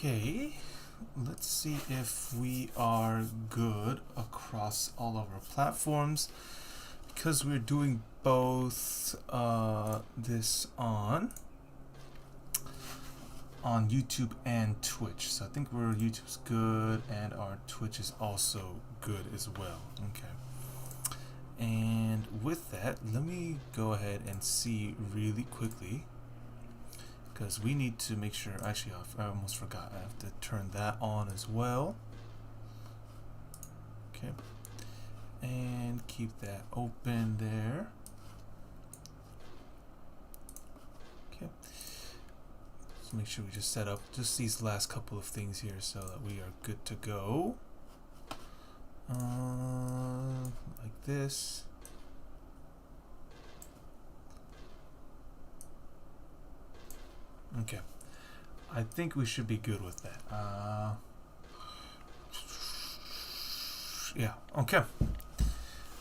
Okay, let's see if we are good across all of our platforms, because we're doing both this on YouTube and Twitch. So I think YouTube's good and our Twitch is also good as well. Okay. And with that, let me go ahead and see really quickly, because we need to make sure. Actually, I almost forgot. I have to turn that on as well. Okay. And keep that open there. Okay. Let's make sure we just set up just these last couple of things here so that we are good to go. Like this. Okay, I think we should be good with that. Yeah, okay.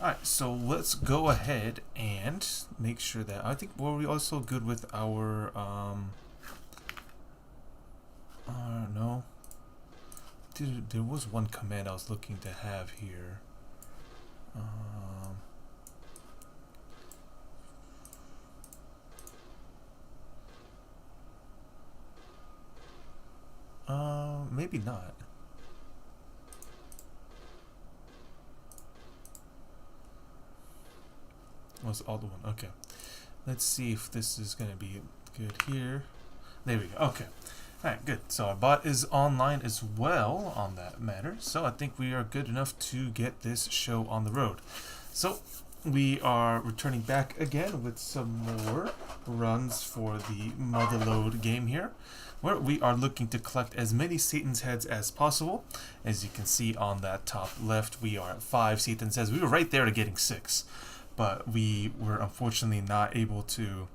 Alright, so let's go ahead and make sure that, I think, were we also good with our, no. There was one command I was looking to have here. Maybe not. Was all the one? Okay. Let's see if this is gonna be good here. There we go. Okay. Alright, good. So our bot is online as well on that matter. So I think we are good enough to get this show on the road. So we are returning back again with some more runs for the Motherload game here, where we are looking to collect as many Satan's heads as possible. As you can see on that top left, we are at 5 Satan's heads. We were right there to getting 6, but we were unfortunately not able to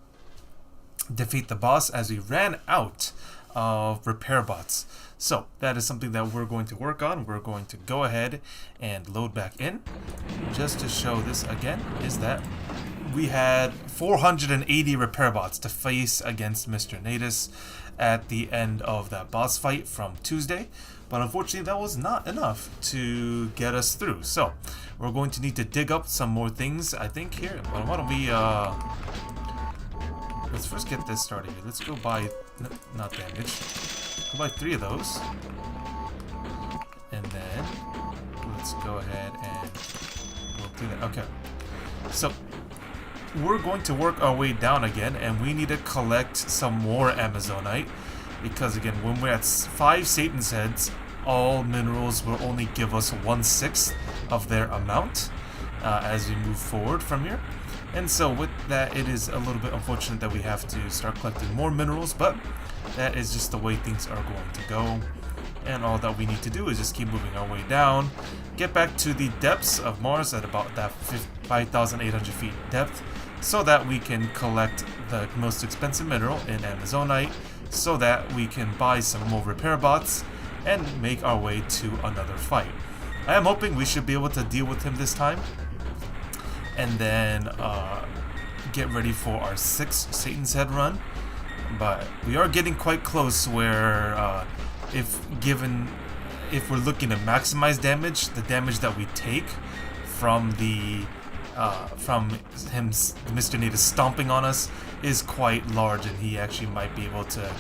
defeat the boss as we ran out of repair bots. So that is something that we're going to work on. We're going to go ahead and load back in. Just to show this again, is that we had 480 repair bots to face against Mr. Natus at the end of that boss fight from Tuesday, but unfortunately that was not enough to get us through. So we're going to need to dig up some more things, I think, here. But why don't we let's first get this started here. Let's go buy, not damage, go buy 3 of those, and then let's go ahead and we'll do that. Okay, so we're going to work our way down again, and we need to collect some more Amazonite, because again, when we're at 5 Satan's heads, all minerals will only give us 1/6 of their amount as we move forward from here. And so with that, it is a little bit unfortunate that we have to start collecting more minerals, but that is just the way things are going to go. And all that we need to do is just keep moving our way down, get back to the depths of Mars at about that 5,800 feet depth, so that we can collect the most expensive mineral in Amazonite, so that we can buy some more repair bots and make our way to another fight. I am hoping we should be able to deal with him this time, and then get ready for our 6th Satan's Head run. But we are getting quite close, where if we're looking to maximize damage, the damage that we take from from him, Mr. Natus stomping on us, is quite large, and he actually might be able to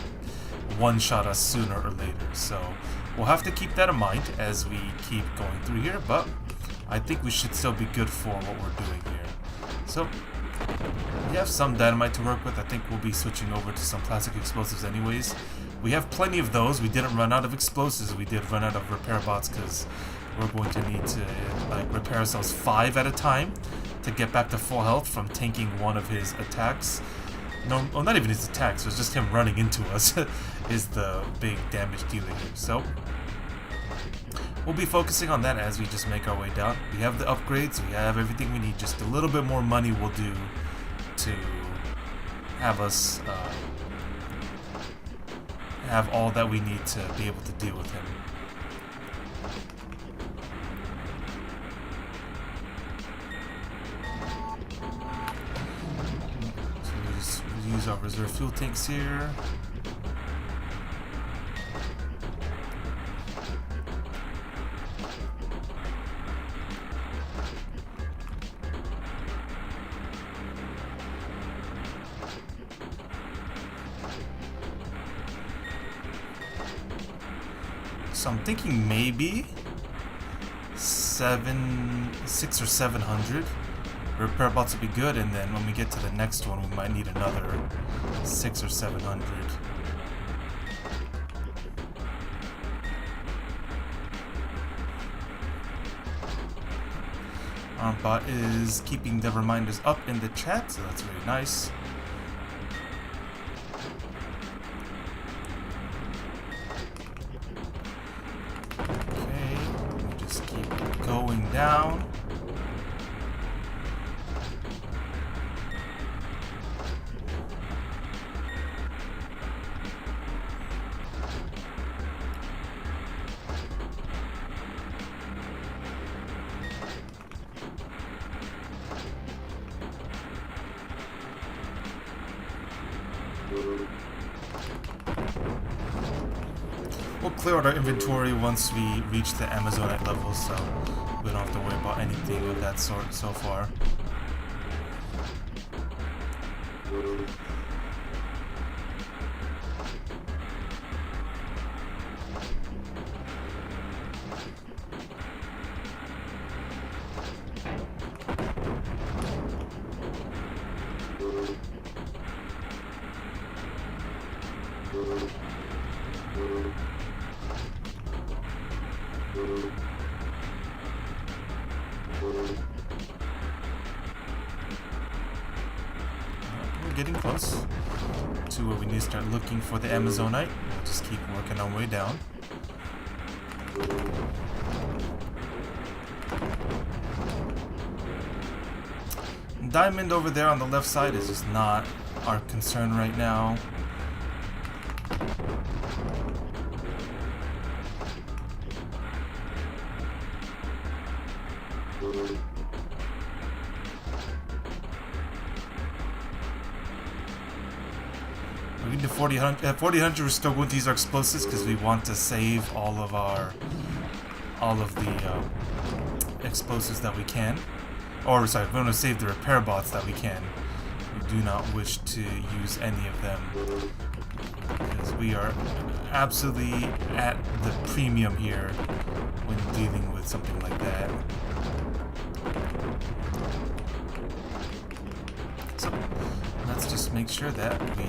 one-shot us sooner or later. So we'll have to keep that in mind as we keep going through here, but I think we should still be good for what we're doing here. So we have some dynamite to work with. I think we'll be switching over to some plastic explosives anyways. We have plenty of those. We didn't run out of explosives. We did run out of repair bots, because we're going to need to repair ourselves 5 at a time to get back to full health from tanking one of his attacks. No, well, not even his attacks. It was just him running into us is the big damage dealer here. So we'll be focusing on that as we just make our way down. We have the upgrades, we have everything we need. Just a little bit more money will do to have us have all that we need to be able to deal with him. So we just use our reserve fuel tanks here. So I'm thinking maybe 6 or 700 repair bots would be good, and then when we get to the next one, we might need another 6 or 700. Our bot is keeping the reminders up in the chat, so that's really nice. Okay, we'll just keep going down. We'll clear out our inventory once we reach the Amazonite level, so we don't have to worry about anything of that sort so far. We're getting close to where we need to start looking for the Amazonite. We'll just keep working our way down. Diamond over there on the left side is just not our concern right now. We need to 4000. We're still going to use our explosives because we want to save all of the explosives that we can. Or sorry, we want to save the repair bots that we can. We do not wish to use any of them because we are absolutely at the premium here when dealing with something like that. So let's just make sure that we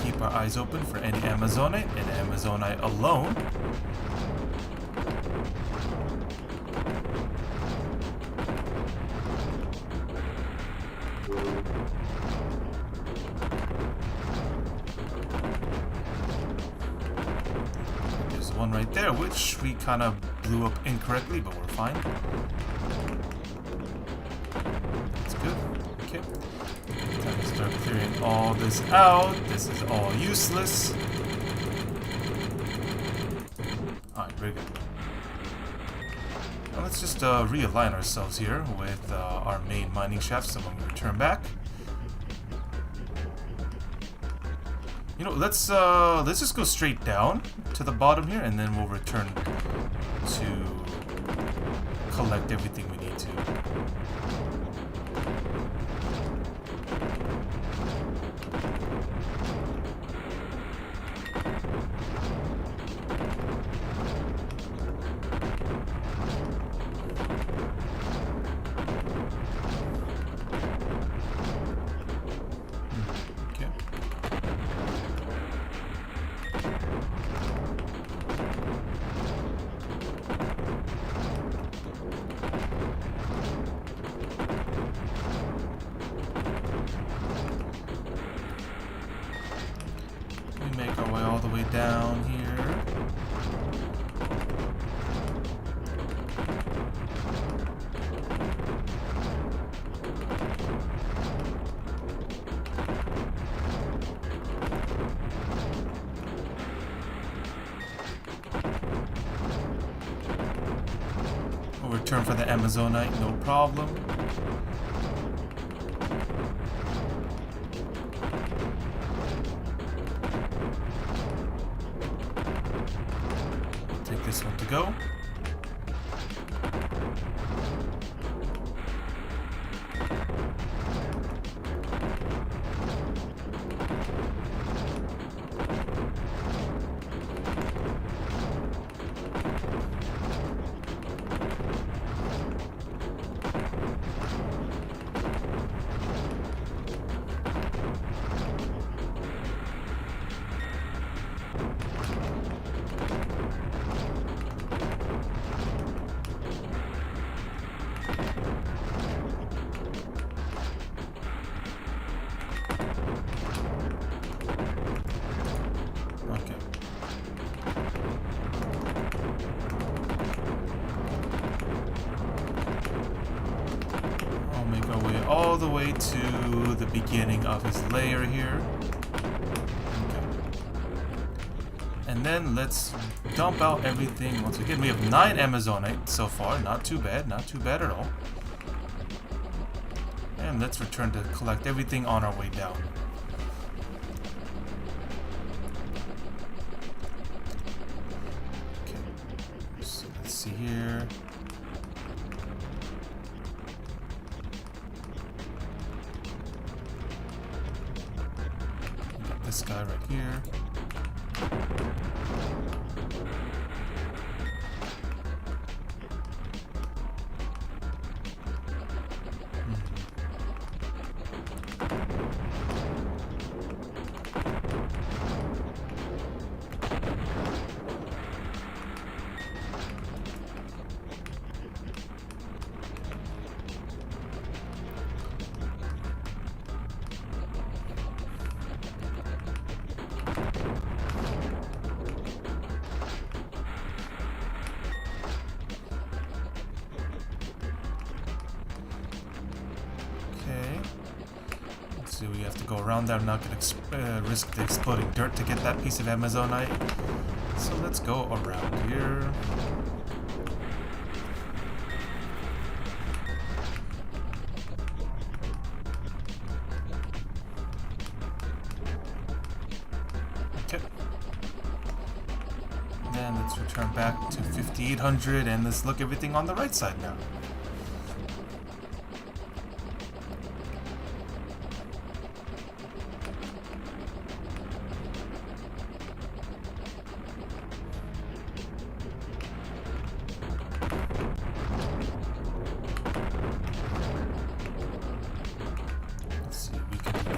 keep our eyes open for any Amazonite and Amazonite alone. There's one right there, which we kind of blew up incorrectly, but we're fine. That's good. Okay. Time to start clearing all this out. This is all useless. Alright, very good. Now let's just realign ourselves here with our main mining shaft so when we return back. You know, let's just go straight down to the bottom here, and then we'll return to collect everything we need to. Make our way all the way down here. We'll return for the Amazonite, no problem. Take this one to go. all the way to the beginning of his layer here. And then let's dump out everything once again. We have 9 Amazonite so far. Not too bad. Not too bad at all. And let's return to collect everything on our way down. Okay. So let's see here. We got this guy right here. So we have to go around that. I'm not going to risk the exploding dirt to get that piece of Amazonite. So let's go around here. Okay. Then let's return back to 5800 and let's look everything on the right side now.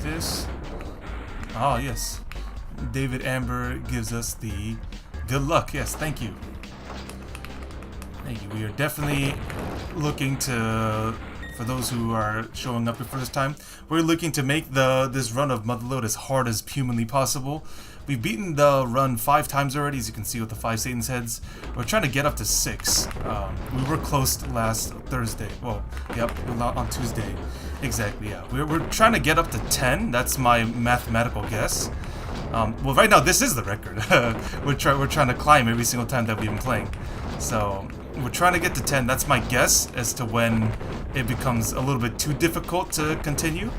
This. Oh, yes. David Amber gives us the good luck. Yes, thank you. Thank you. We are definitely looking to, for those who are showing up for the first time, we're looking to make this run of Motherload as hard as humanly possible. We've beaten the run 5 times already, as you can see with the 5 Satan's heads. We're trying to get up to 6. We were close last Thursday. Well, yep, on Tuesday. Exactly, yeah. We're trying to get up to 10. That's my mathematical guess. Well, right now this is the record. we're trying to climb every single time that we've been playing. So we're trying to get to 10. That's my guess as to when it becomes a little bit too difficult to continue.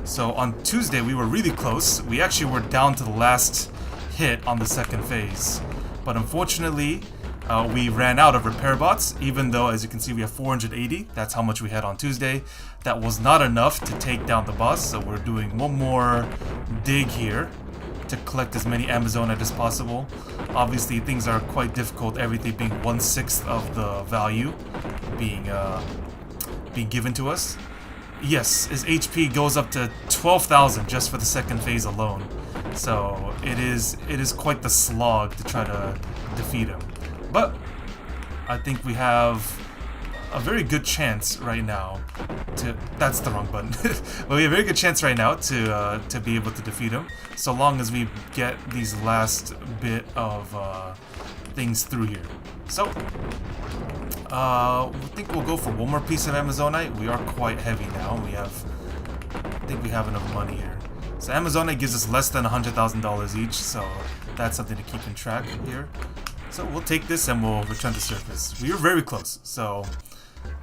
So on Tuesday we were really close. We actually were down to the last hit on the second phase, but unfortunately we ran out of repair bots, even though, as you can see, we have 480. That's how much we had on Tuesday. That was not enough to take down the boss, so we're doing one more dig here to collect as many Amazonite as possible. Obviously things are quite difficult, everything being 1/6 of the value being given to us. Yes, his HP goes up to 12,000 just for the second phase alone. So it is quite the slog to try to defeat him. But I think we have a very good chance right now to... That's the wrong button. But we have a very good chance right now to be able to defeat him, so long as we get these last bit of things through here. So I think we'll go for one more piece of Amazonite. We are quite heavy now. I think we have enough money here. So Amazonite gives us less than $100,000 each, so that's something to keep in track here. So we'll take this and we'll return to surface. We were very close, so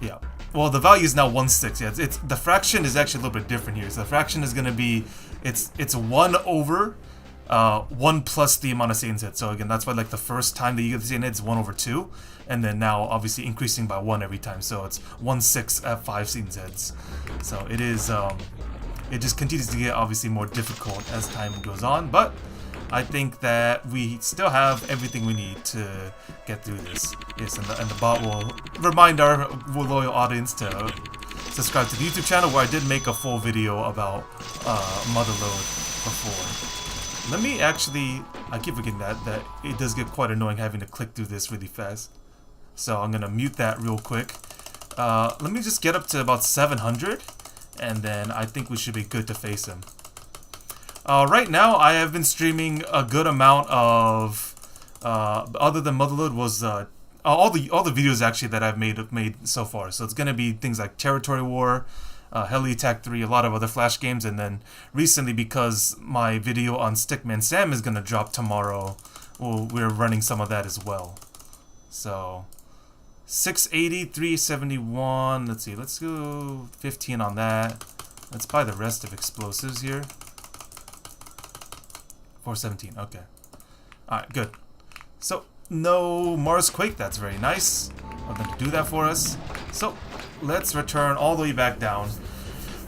yeah. Well, the value is now 1/6. Yeah, it's the fraction is actually a little bit different here. So the fraction is going to be it's 1 over 1 plus the amount of Satan's head. So again, that's why like the first time that you get the Satan's head is 1 over 2, and then now obviously increasing by 1 every time. So it's 1/6 at 5 Satan's heads. So it is it just continues to get obviously more difficult as time goes on, but I think that we still have everything we need to get through this. Yes, and the bot will remind our loyal audience to subscribe to the YouTube channel, where I did make a full video about Motherload before. Let me actually... I keep forgetting that it does get quite annoying having to click through this really fast. So I'm going to mute that real quick. Let me just get up to about 700, and then I think we should be good to face him. Right now, I have been streaming a good amount of, other than Motherload, was all the videos actually that I've made so far. So it's gonna be things like Territory War, Heli Attack 3, a lot of other Flash games, and then recently, because my video on Stickman Sam is gonna drop tomorrow, well, we're running some of that as well. So 680, 371. Let's see. Let's go 15 on that. Let's buy the rest of explosives here. 417. Okay. All right. Good. So no Mars Quake. That's very nice of them to do that for us. So let's return all the way back down,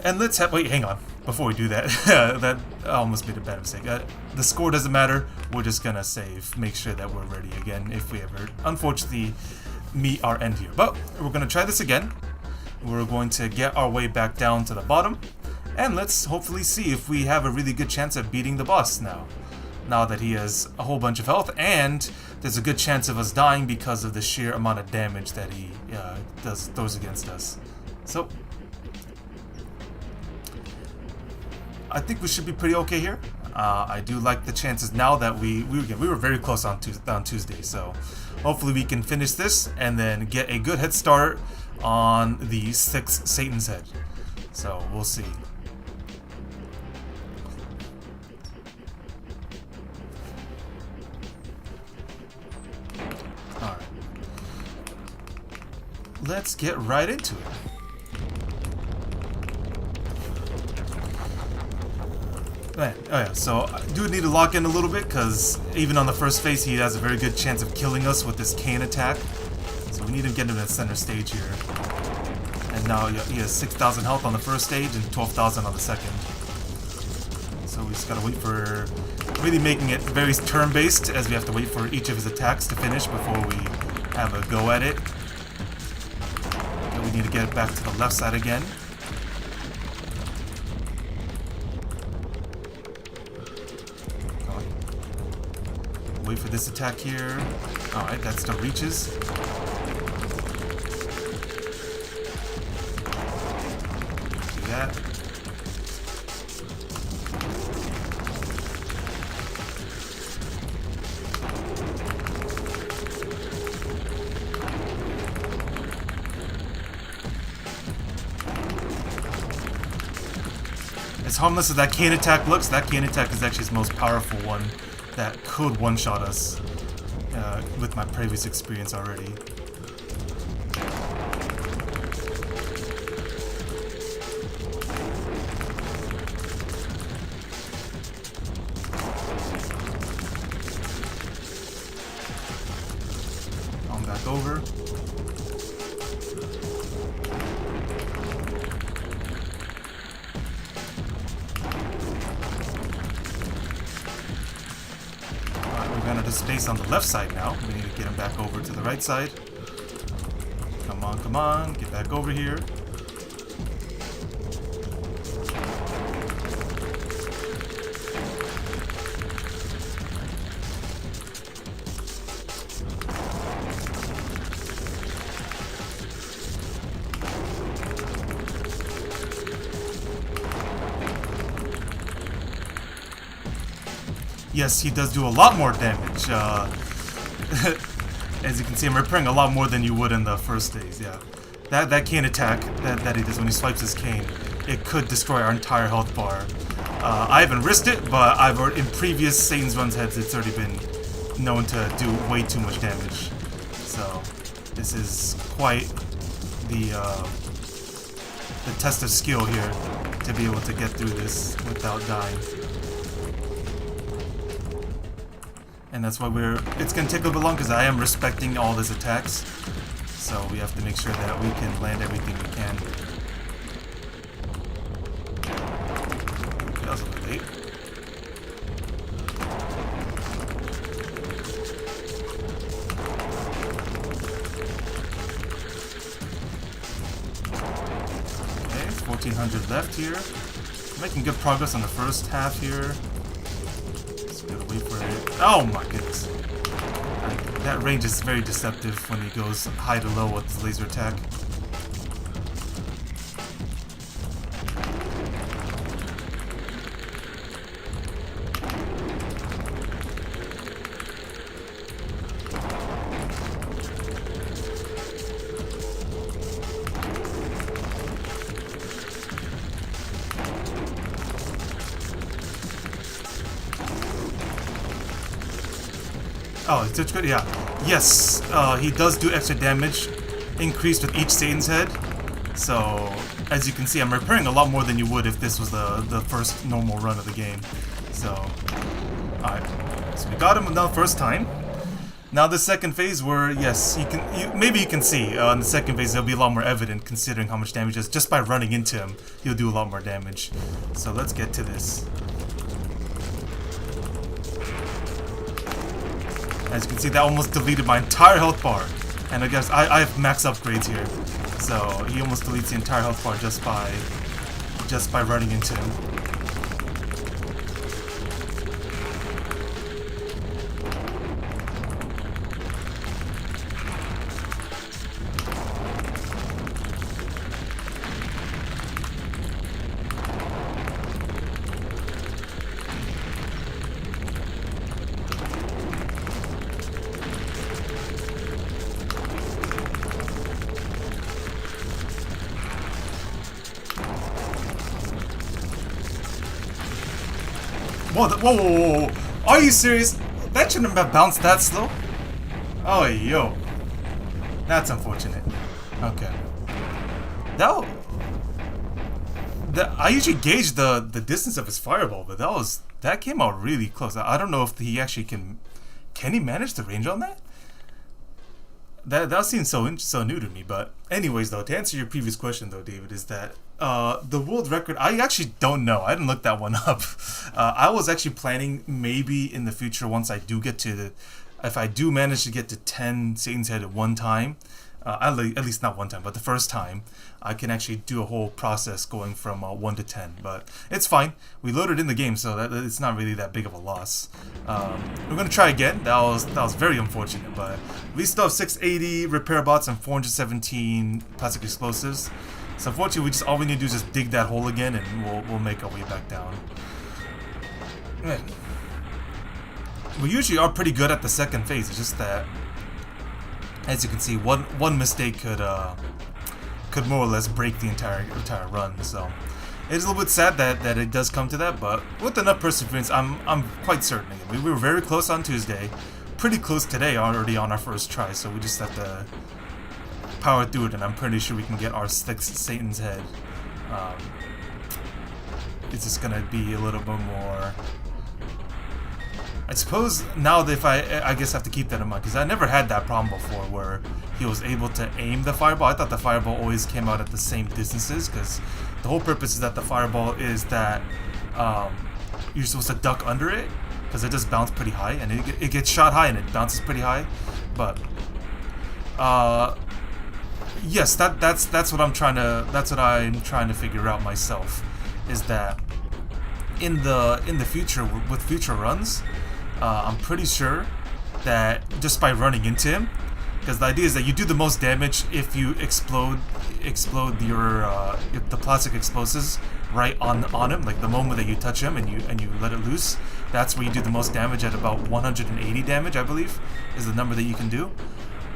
and let's have. Wait, hang on. Before we do that, that I almost made a bad mistake. The score doesn't matter. We're just gonna save. Make sure that we're ready again if we ever, unfortunately, meet our end here. But we're gonna try this again. We're going to get our way back down to the bottom, and let's hopefully see if we have a really good chance of beating the boss now. Now that he has a whole bunch of health, and there's a good chance of us dying because of the sheer amount of damage that he throws against us. So I think we should be pretty okay here. I do like the chances now that we were very close on Tuesday, so hopefully we can finish this and then get a good head start on the 6th Satan's Head. So we'll see. Alright. Let's get right into it. Oh yeah, so I do need to lock in a little bit, because even on the first phase he has a very good chance of killing us with this cane attack. So we need to get him in the center stage here. And now he has 6,000 health on the first stage and 12,000 on the second. So we just gotta wait for really making it very turn-based, as we have to wait for each of his attacks to finish before we have a go at it. And we need to get it back to the left side again. Wait for this attack here. Alright, that still reaches. Do that. As harmless as that cane attack looks, that cane attack is actually his most powerful one. That could one-shot us with my previous experience already. On back over. Space on the left side now. We need to get him back over to the right side. Come on, come on. Get back over here. Yes, he does do a lot more damage. As you can see, I'm repairing a lot more than you would in the first days, yeah. That cane attack that he does when he swipes his cane, it could destroy our entire health bar. I haven't risked it, but in previous Satan's Run's heads, it's already been known to do way too much damage. So, this is quite the test of skill here, to be able to get through this without dying. And that's why it's going to take a little bit long, because I am respecting all his attacks. So we have to make sure that we can land everything we can. That was a little late. Okay, 1,400 left here. Making good progress on the first half here. Wait for it. Oh my goodness. That range is very deceptive when he goes high to low with his laser attack. Oh, it's such good. Yeah. Yes. He does do extra damage, increased with each Satan's head. So, as you can see, I'm repairing a lot more than you would if this was the first normal run of the game. So, alright. So we got him the first time. Now the second phase, where yes, maybe you can see in the second phase it'll be a lot more evident considering how much damage he does. Just by running into him, he'll do a lot more damage. So let's get to this. As you can see, that almost deleted my entire health bar. And I guess I have max upgrades here, so he almost deletes the entire health bar just by running into him. Whoa, whoa. Are you serious? That shouldn't have bounced that slow. Oh, yo. That's unfortunate. Okay. I usually gauge the distance of his fireball, but that came out really close. I don't know if he actually can he manage the range on that? That seems so new to me. But anyways, though, to answer your previous question, though, David, is that the world record, I actually don't know. I didn't look that one up. I was actually planning maybe in the future, once I do get to if I do manage to get to 10 Satan's Head at one time, at least not one time, but the first time, I can actually do a whole process going from 1 to 10. But it's fine. We loaded in the game, so it's not really that big of a loss. We're gonna try again. That was very unfortunate, but we still have 680 repair bots and 417 plastic explosives. So unfortunately, all we need to do is just dig that hole again, and we'll make our way back down. Man. We usually are pretty good at the second phase. It's just that, as you can see, one mistake could more or less break the entire run. So it is a little bit sad that it does come to that, but with enough perseverance, I'm quite certain. We were very close on Tuesday, pretty close today already on our first try. So we just have to power through it, and I'm pretty sure we can get our 6th Satan's Head. It's just gonna be a little bit more. I suppose now that if I guess I have to keep that in mind, because I never had that problem before where he was able to aim the fireball. I thought the fireball always came out at the same distances, because the whole purpose is that the fireball is that you're supposed to duck under it, because it just bounced pretty high, and it gets shot high and it bounces pretty high. But yes, that's what I'm trying to figure out myself, is that in the future, with future runs, I'm pretty sure that just by running into him, because the idea is that you do the most damage if you explode the plastic explosives right on him, like the moment that you touch him and you let it loose. That's where you do the most damage at about 180 damage, I believe, is the number that you can do.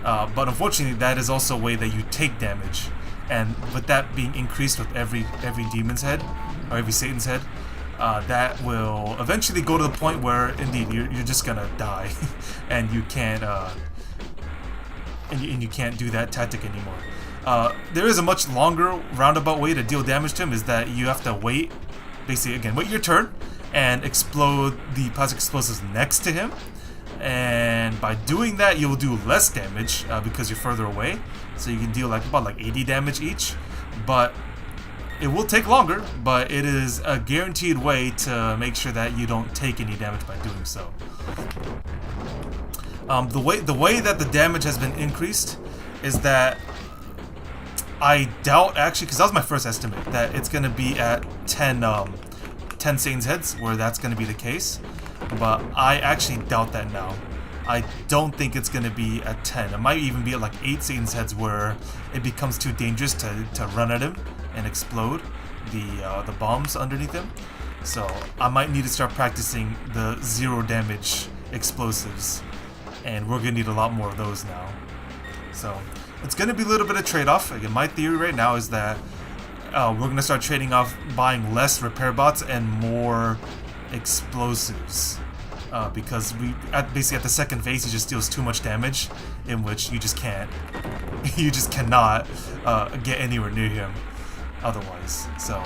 But unfortunately, that is also a way that you take damage, and with that being increased with every demon's head or every Satan's head, that will eventually go to the point where indeed you're just gonna die, and you can't and you can't do that tactic anymore. There is a much longer roundabout way to deal damage to him, is that you have to wait your turn and explode the plastic explosives next to him. And by doing that, you'll do less damage because you're further away. So you can deal about 80 damage each. But it will take longer, but it is a guaranteed way to make sure that you don't take any damage by doing so. The way that the damage has been increased is that I doubt, actually, because that was my first estimate, that it's going to be at 10 Satan's Heads where that's going to be the case. But I actually doubt that now. I don't think it's going to be at 10. It might even be at 8 Satan's Heads where it becomes too dangerous to run at him and explode the bombs underneath him. So I might need to start practicing the 0 damage explosives, and we're going to need a lot more of those now. So it's going to be a little bit of trade-off. Again, my theory right now is that we're going to start trading off buying less repair bots and more explosives. because basically at the second phase he just deals too much damage, in which you just can't, you just cannot get anywhere near him otherwise. So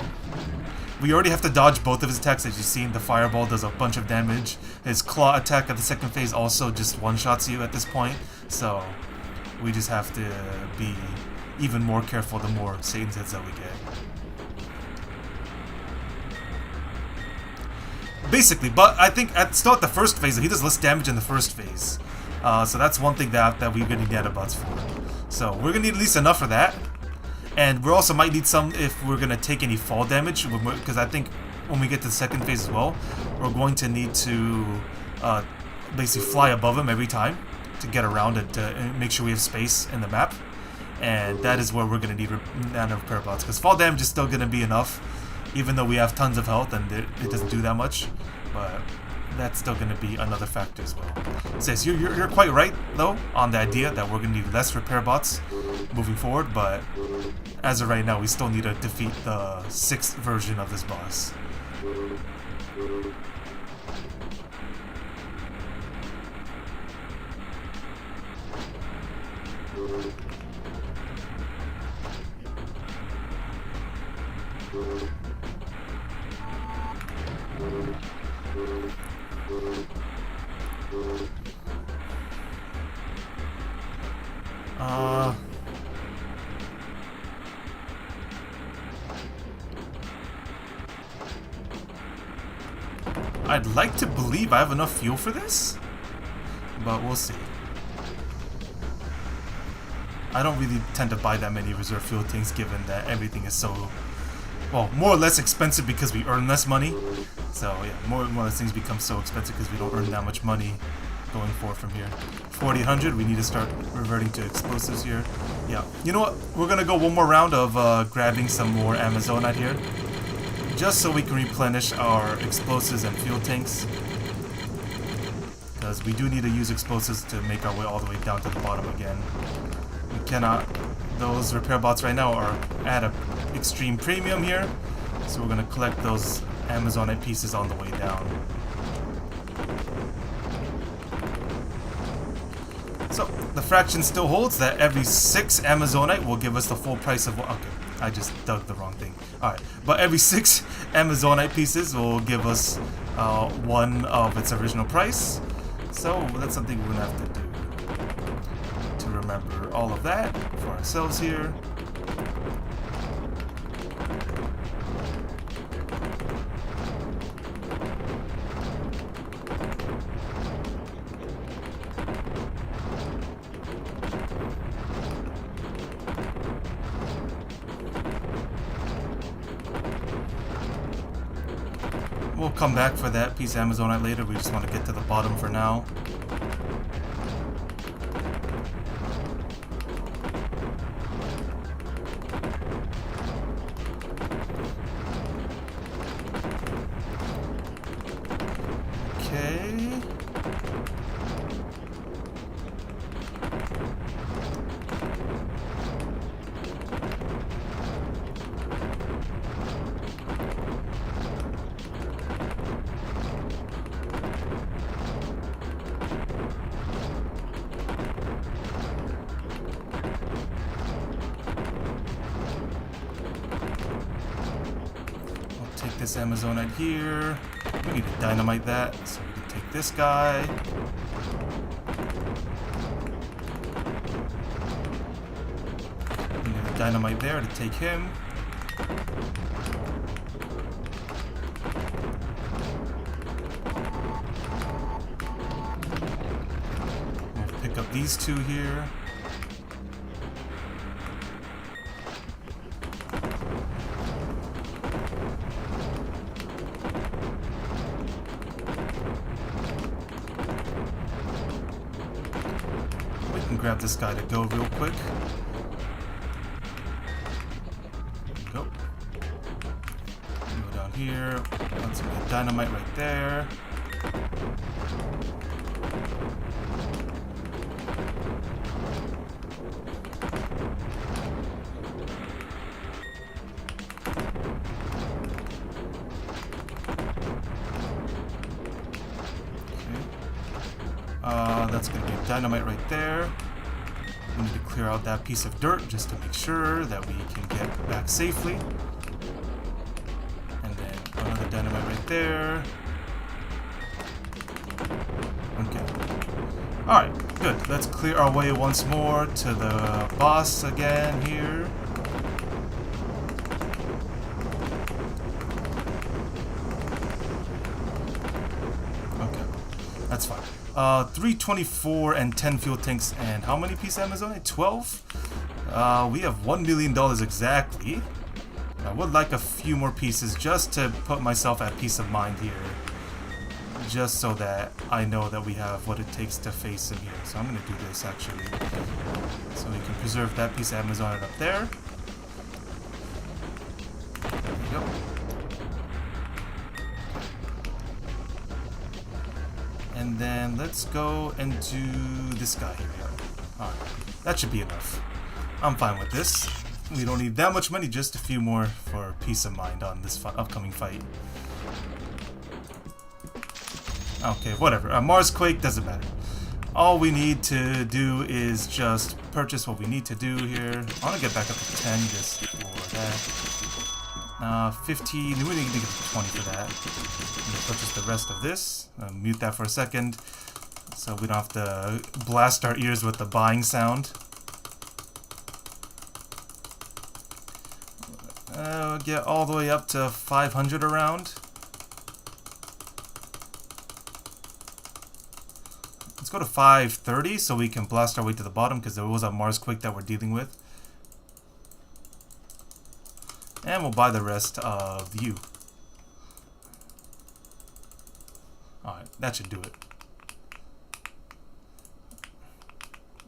we already have to dodge both of his attacks. As you've seen, the fireball does a bunch of damage. His claw attack at the second phase also just one-shots you at this point. So we just have to be even more careful the more Satan's hits that we get. Basically, but I think still at the first phase, he does less damage in the first phase. So that's one thing that we're going to need nanobots for. So we're going to need at least enough for that. And we also might need some if we're going to take any fall damage. Because I think when we get to the second phase as well, we're going to need to basically fly above him every time to get around and to make sure we have space in the map. And that is where we're going to need nano repair bots. Because fall damage is still going to be enough. Even though we have tons of health and it doesn't do that much, but that's still going to be another factor as well. Says you're quite right though on the idea that we're going to need less repair bots moving forward, but as of right now, we still need to defeat the 6th version of this boss. I'd like to believe I have enough fuel for this, but we'll see. I don't really tend to buy that many reserve fuel tanks given that everything is so, well, more or less expensive because we earn less money. So yeah, more and more of these things become so expensive because we don't earn that much money going forward from here. 4,800, we need to start reverting to explosives here. Yeah, you know what? We're going to go one more round of grabbing some more Amazonite here. Just so we can replenish our explosives and fuel tanks. Because we do need to use explosives to make our way all the way down to the bottom again. We cannot... Those repair bots right now are at an extreme premium here. So we're going to collect those Amazonite pieces on the way down. So, the fraction still holds that every 6 Amazonite will give us the full price of... Okay, I just dug the wrong thing. Alright, but every 6 Amazonite pieces will give us 1 of its original price. So, that's something we're going to have to do. To remember all of that for ourselves here. We'll come back for that piece of Amazonite later. We just want to get to the bottom for now. Okay. This Amazonite here. We need to dynamite that, so we can take this guy. We need a dynamite there to take him. We'll pick up these 2 here. Grab this guy to go real quick. Go. Go down here. Let's get dynamite right there. Okay. That's going to be dynamite right there. We need to clear out that piece of dirt just to make sure that we can get back safely. And then another dynamite right there. Okay. Alright, good. Let's clear our way once more to the boss again here. Okay, that's fine. 324 and 10 fuel tanks and how many pieces of Amazon? 12? We have $1 million exactly. I would like a few more pieces just to put myself at peace of mind here. Just so that I know that we have what it takes to face him here. So I'm going to do this actually. So we can preserve that piece of Amazon up there. There we go. And then let's go and do this guy here. Alright, that should be enough. I'm fine with this. We don't need that much money, just a few more for peace of mind on this upcoming fight. Okay, whatever. Marsquake doesn't matter. All we need to do is just purchase what we need to do here. I want to get back up to 10 just for that. 15. We need to get to 20 for that. I'm going to purchase the rest of this. Mute that for a second so we don't have to blast our ears with the buying sound. Get all the way up to 500 around. Let's go to 530 so we can blast our way to the bottom because there was a Marsquake that we're dealing with. And we'll buy the rest of you. Alright, that should do it.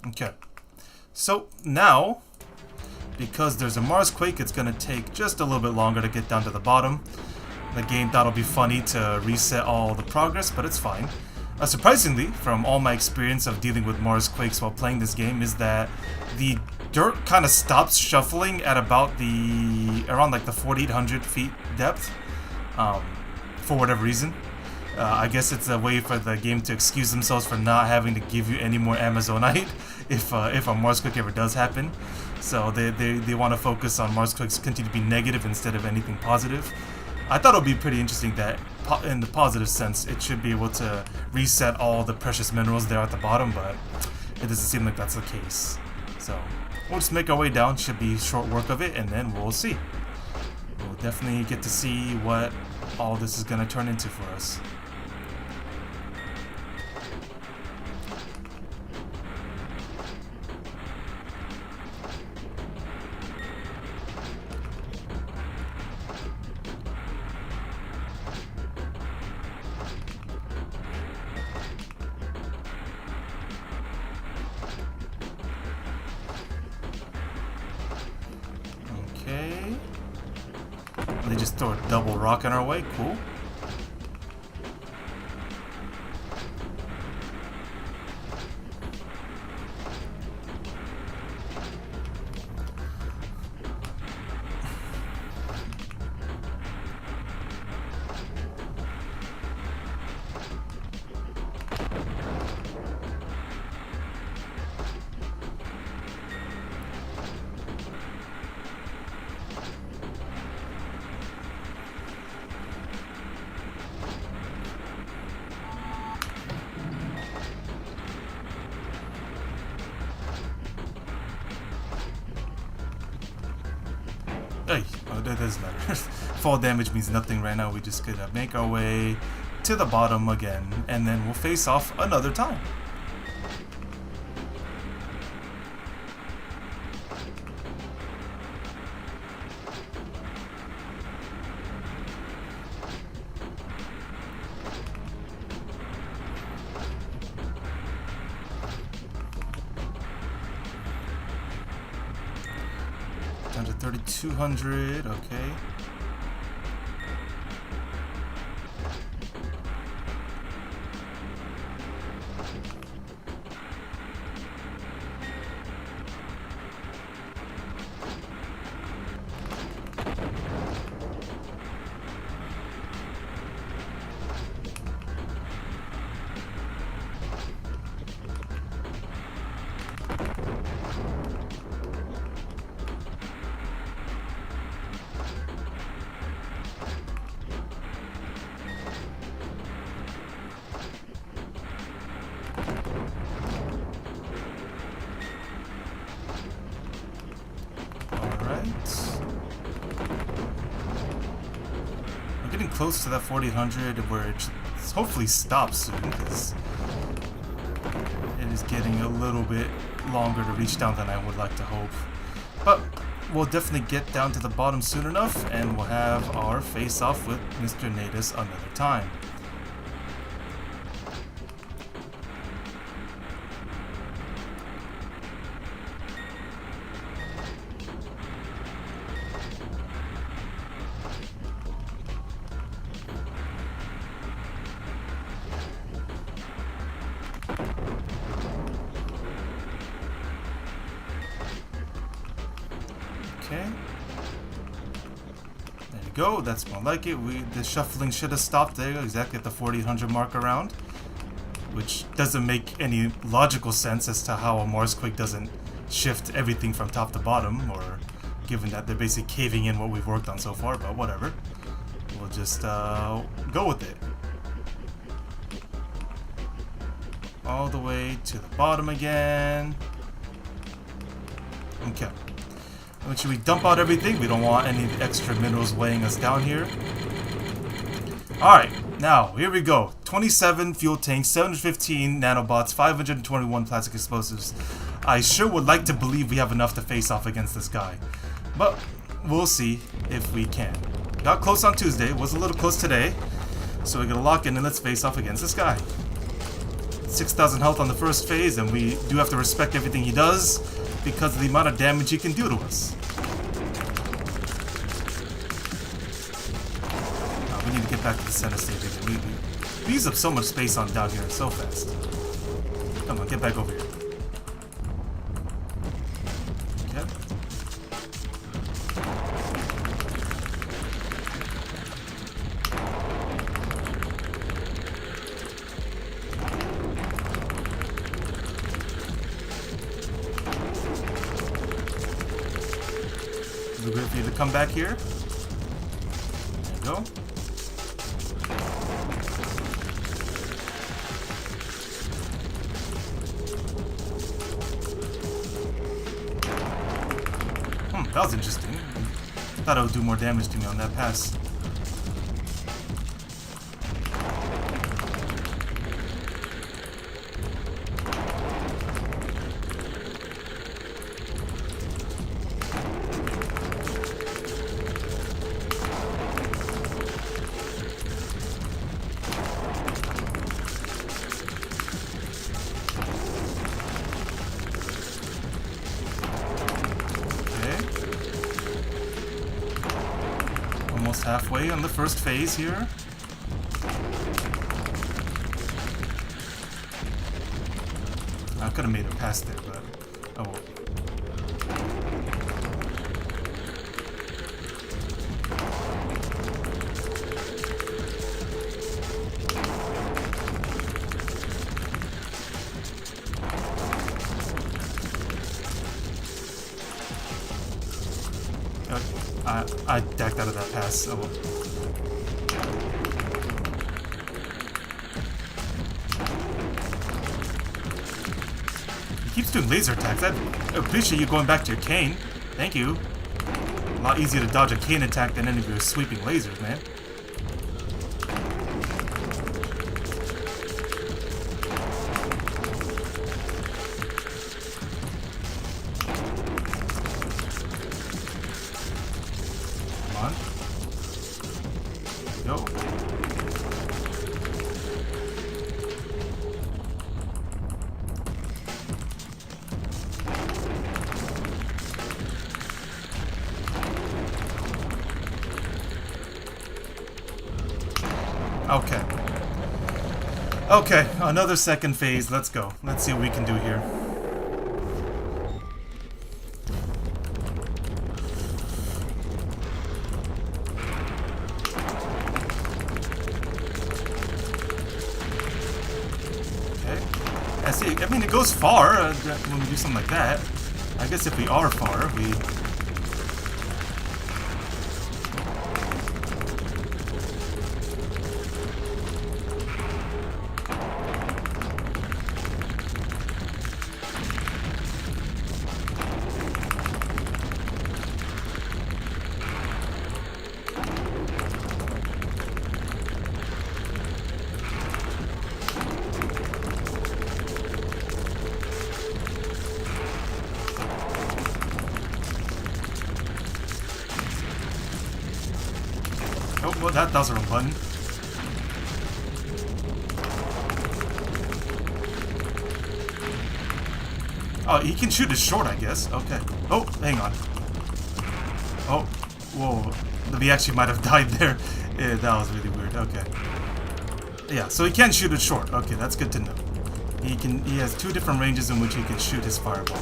Okay. So now, because there's a Marsquake, it's going to take just a little bit longer to get down to the bottom. The game thought it'll be funny to reset all the progress, but it's fine. Surprisingly, from all my experience of dealing with Marsquakes while playing this game, is that the dirt kind of stops shuffling at about around like the 4,800 feet depth, for whatever reason. I guess it's a way for the game to excuse themselves for not having to give you any more Amazonite if a Marsquake ever does happen. So they want to focus on Marsquakes continue to be negative instead of anything positive. I thought it would be pretty interesting that, in the positive sense, it should be able to reset all the precious minerals there at the bottom, but it doesn't seem like that's the case. So we'll just make our way down, should be short work of it, and then we'll see. We'll definitely get to see what all this is going to turn into for us. Okay. They just throw a double rock in our way. Cool. Hey, oh, that doesn't matter. Fall damage means nothing right now. We just gotta make our way to the bottom again, and then we'll face off another time. Down to 3,200, okay. Close to that 4800 where it hopefully stops soon, because it is getting a little bit longer to reach down than I would like to hope. But we'll definitely get down to the bottom soon enough, and we'll have our face-off with Mr. Natus another time. Okay. There you go. That's more like it. The shuffling should have stopped there, exactly at the 4800 mark around, which doesn't make any logical sense as to how a Marsquake doesn't shift everything from top to bottom, or given that they're basically caving in what we've worked on so far, but whatever. We'll just go with it. All the way to the bottom again. Okay. Make sure we dump out everything. We don't want any extra minerals weighing us down here. Alright, now, here we go. 27 fuel tanks, 715 nanobots, 521 plastic explosives. I sure would like to believe we have enough to face off against this guy. But, we'll see if we can. Got close on Tuesday, was a little close today. So we're gonna lock in and let's face off against this guy. 6,000 health on the first phase, and we do have to respect everything he does because of the amount of damage he can do to us. We need to get back to the center stage. We use up so much space on down here so fast. Come on, get back over here. Okay. Is it good for you to come back here? There you go. That was interesting. I thought it would do more damage to me on that pass. Almost halfway on the first phase here. I could have made it past there, but oh well. I dacked out of that pass. Oh well. He keeps doing laser attacks. I appreciate you going back to your cane. Thank you. A lot easier to dodge a cane attack than any of your sweeping lasers, man. Go. Okay. Okay, another second phase. Let's go. Let's see what we can do here. I mean, it goes far when we do something like that. I guess if we are far, we... Oh, well, that was the wrong button. Oh, he can shoot it short, I guess. Okay. Oh, hang on. Oh, whoa. We actually might have died there. Yeah, that was really weird. Okay. Yeah, so he can shoot it short. Okay, that's good to know. He has two different ranges in which he can shoot his fireball.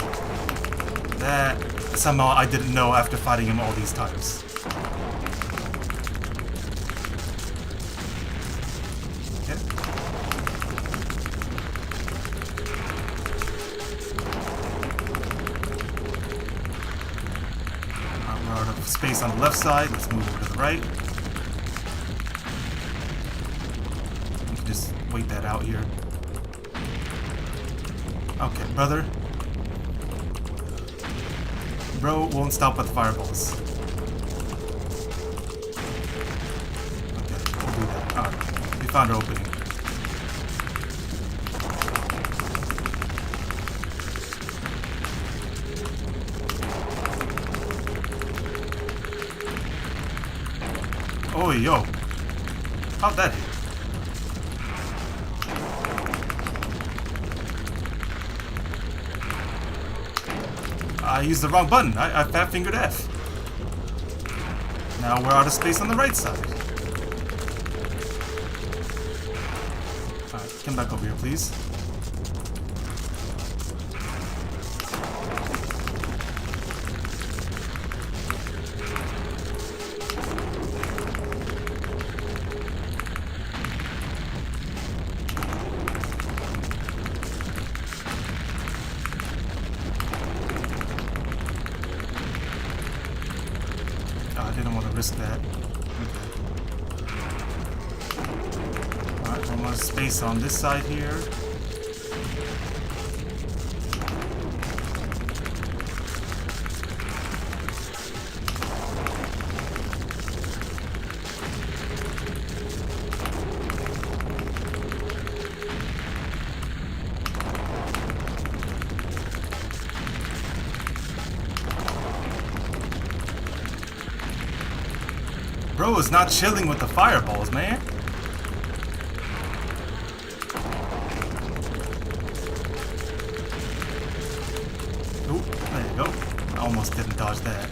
That somehow I didn't know after fighting him all these times. We're out of space on the left side. Let's move over to the right. We can just wait that out here. Okay, brother. Bro won't stop with fireballs. Okay, we'll do that. Alright, we found our opening. Oh, yo. How'd that hit? I used the wrong button. I fat fingered F. Now we're out of space on the right side. Alright, come back over here, please. I didn't want to risk that. Okay. Alright, one more space on this side here. Bro is not chilling with the fireballs, man. Oop, there you go. I almost didn't dodge that.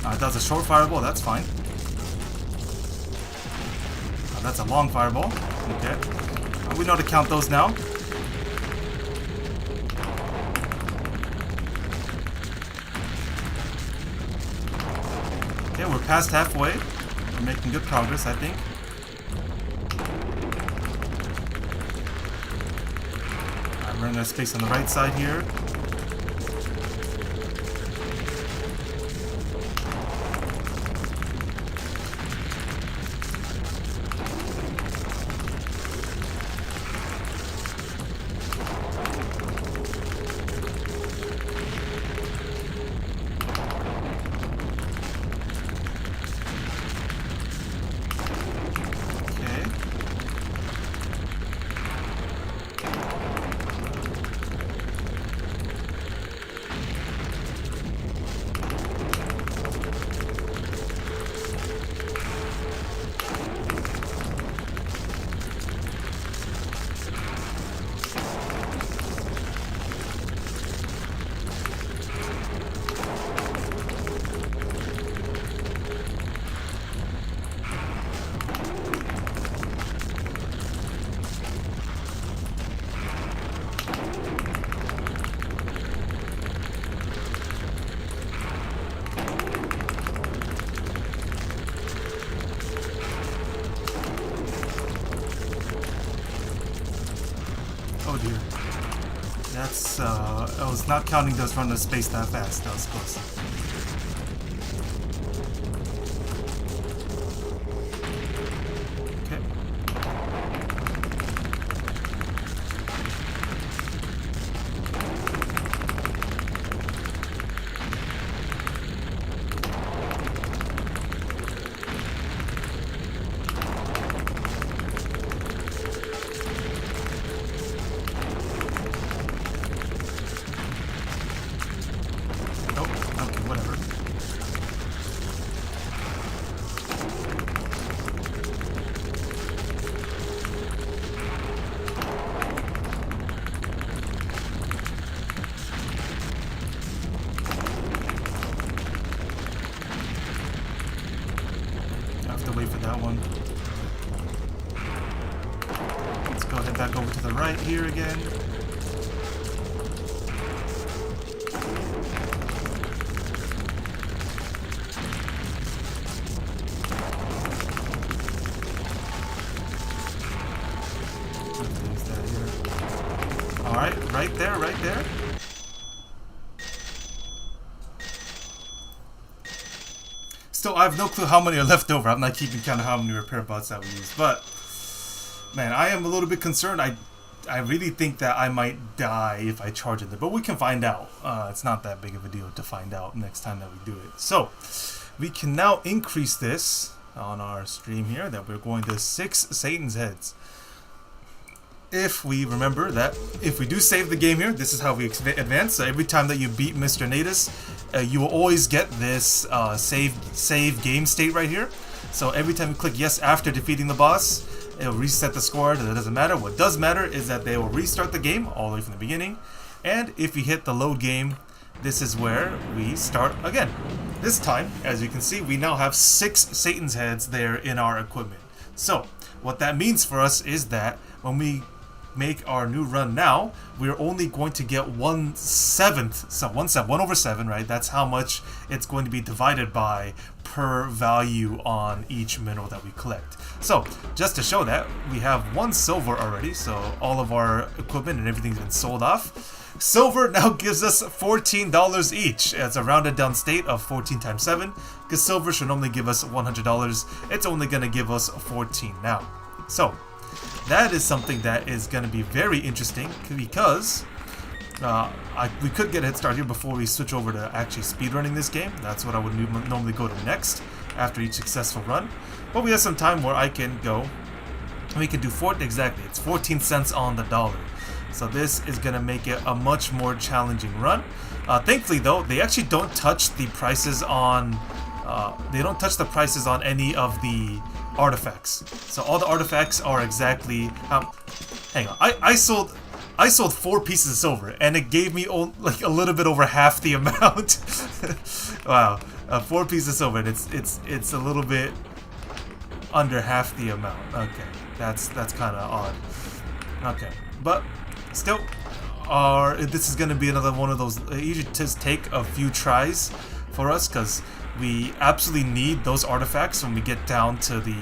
That was a short fireball, that's fine. That's a long fireball. Okay. We know to count those now. Okay, we're past halfway. We're making good progress, I think. We're in a space on the right side here. That's not counting those run the space that fast. That was close. Wait for that one. Let's go head back over to the right here again. Alright, right there, right there. Still, I have no clue how many are left over. I'm not keeping count of how many repair bots that we use. But, man, I am a little bit concerned. I really think that I might die if I charge it. But we can find out. It's not that big of a deal to find out next time that we do it. So, we can now increase this on our stream here. That we're going to 6 Satan's heads. If we remember that if we do save the game here, this is how we advance. So every time that you beat Mr. Natus, you will always get this save game state right here. So every time you click yes after defeating the boss, it will reset the score. That doesn't matter. What does matter is that they will restart the game all the way from the beginning. And if you hit the load game, this is where we start again. This time, as you can see, we now have 6 Satan's heads there in our equipment. So what that means for us is that when we make our new run now, we're only going to get 1/7, so 1/7, right? That's how much it's going to be divided by per value on each mineral that we collect. So just to show that, we have 1 silver already, so all of our equipment and everything's been sold off. Silver now gives us $14 each. It's a rounded down state of 14 times 7, because silver should normally give us $100. It's only going to give us 14 now. So that is something that is going to be very interesting, because we could get a head start here before we switch over to actually speedrunning this game. That's what I would normally go to next after each successful run. But we have some time where I can go. We can do exactly. It's 14 cents on the dollar. So this is going to make it a much more challenging run. Thankfully, though, they actually don't touch the prices on. They don't touch the prices on any of the artifacts. So all the artifacts are exactly hang on. I sold 4 pieces of silver, and it gave me like a little bit over half the amount. Wow, 4 pieces of silver, and it's a little bit under half the amount. Okay, that's kind of odd. Okay, but still, this is gonna be another one of those. It usually just take a few tries for us, because we absolutely need those artifacts when we get down to the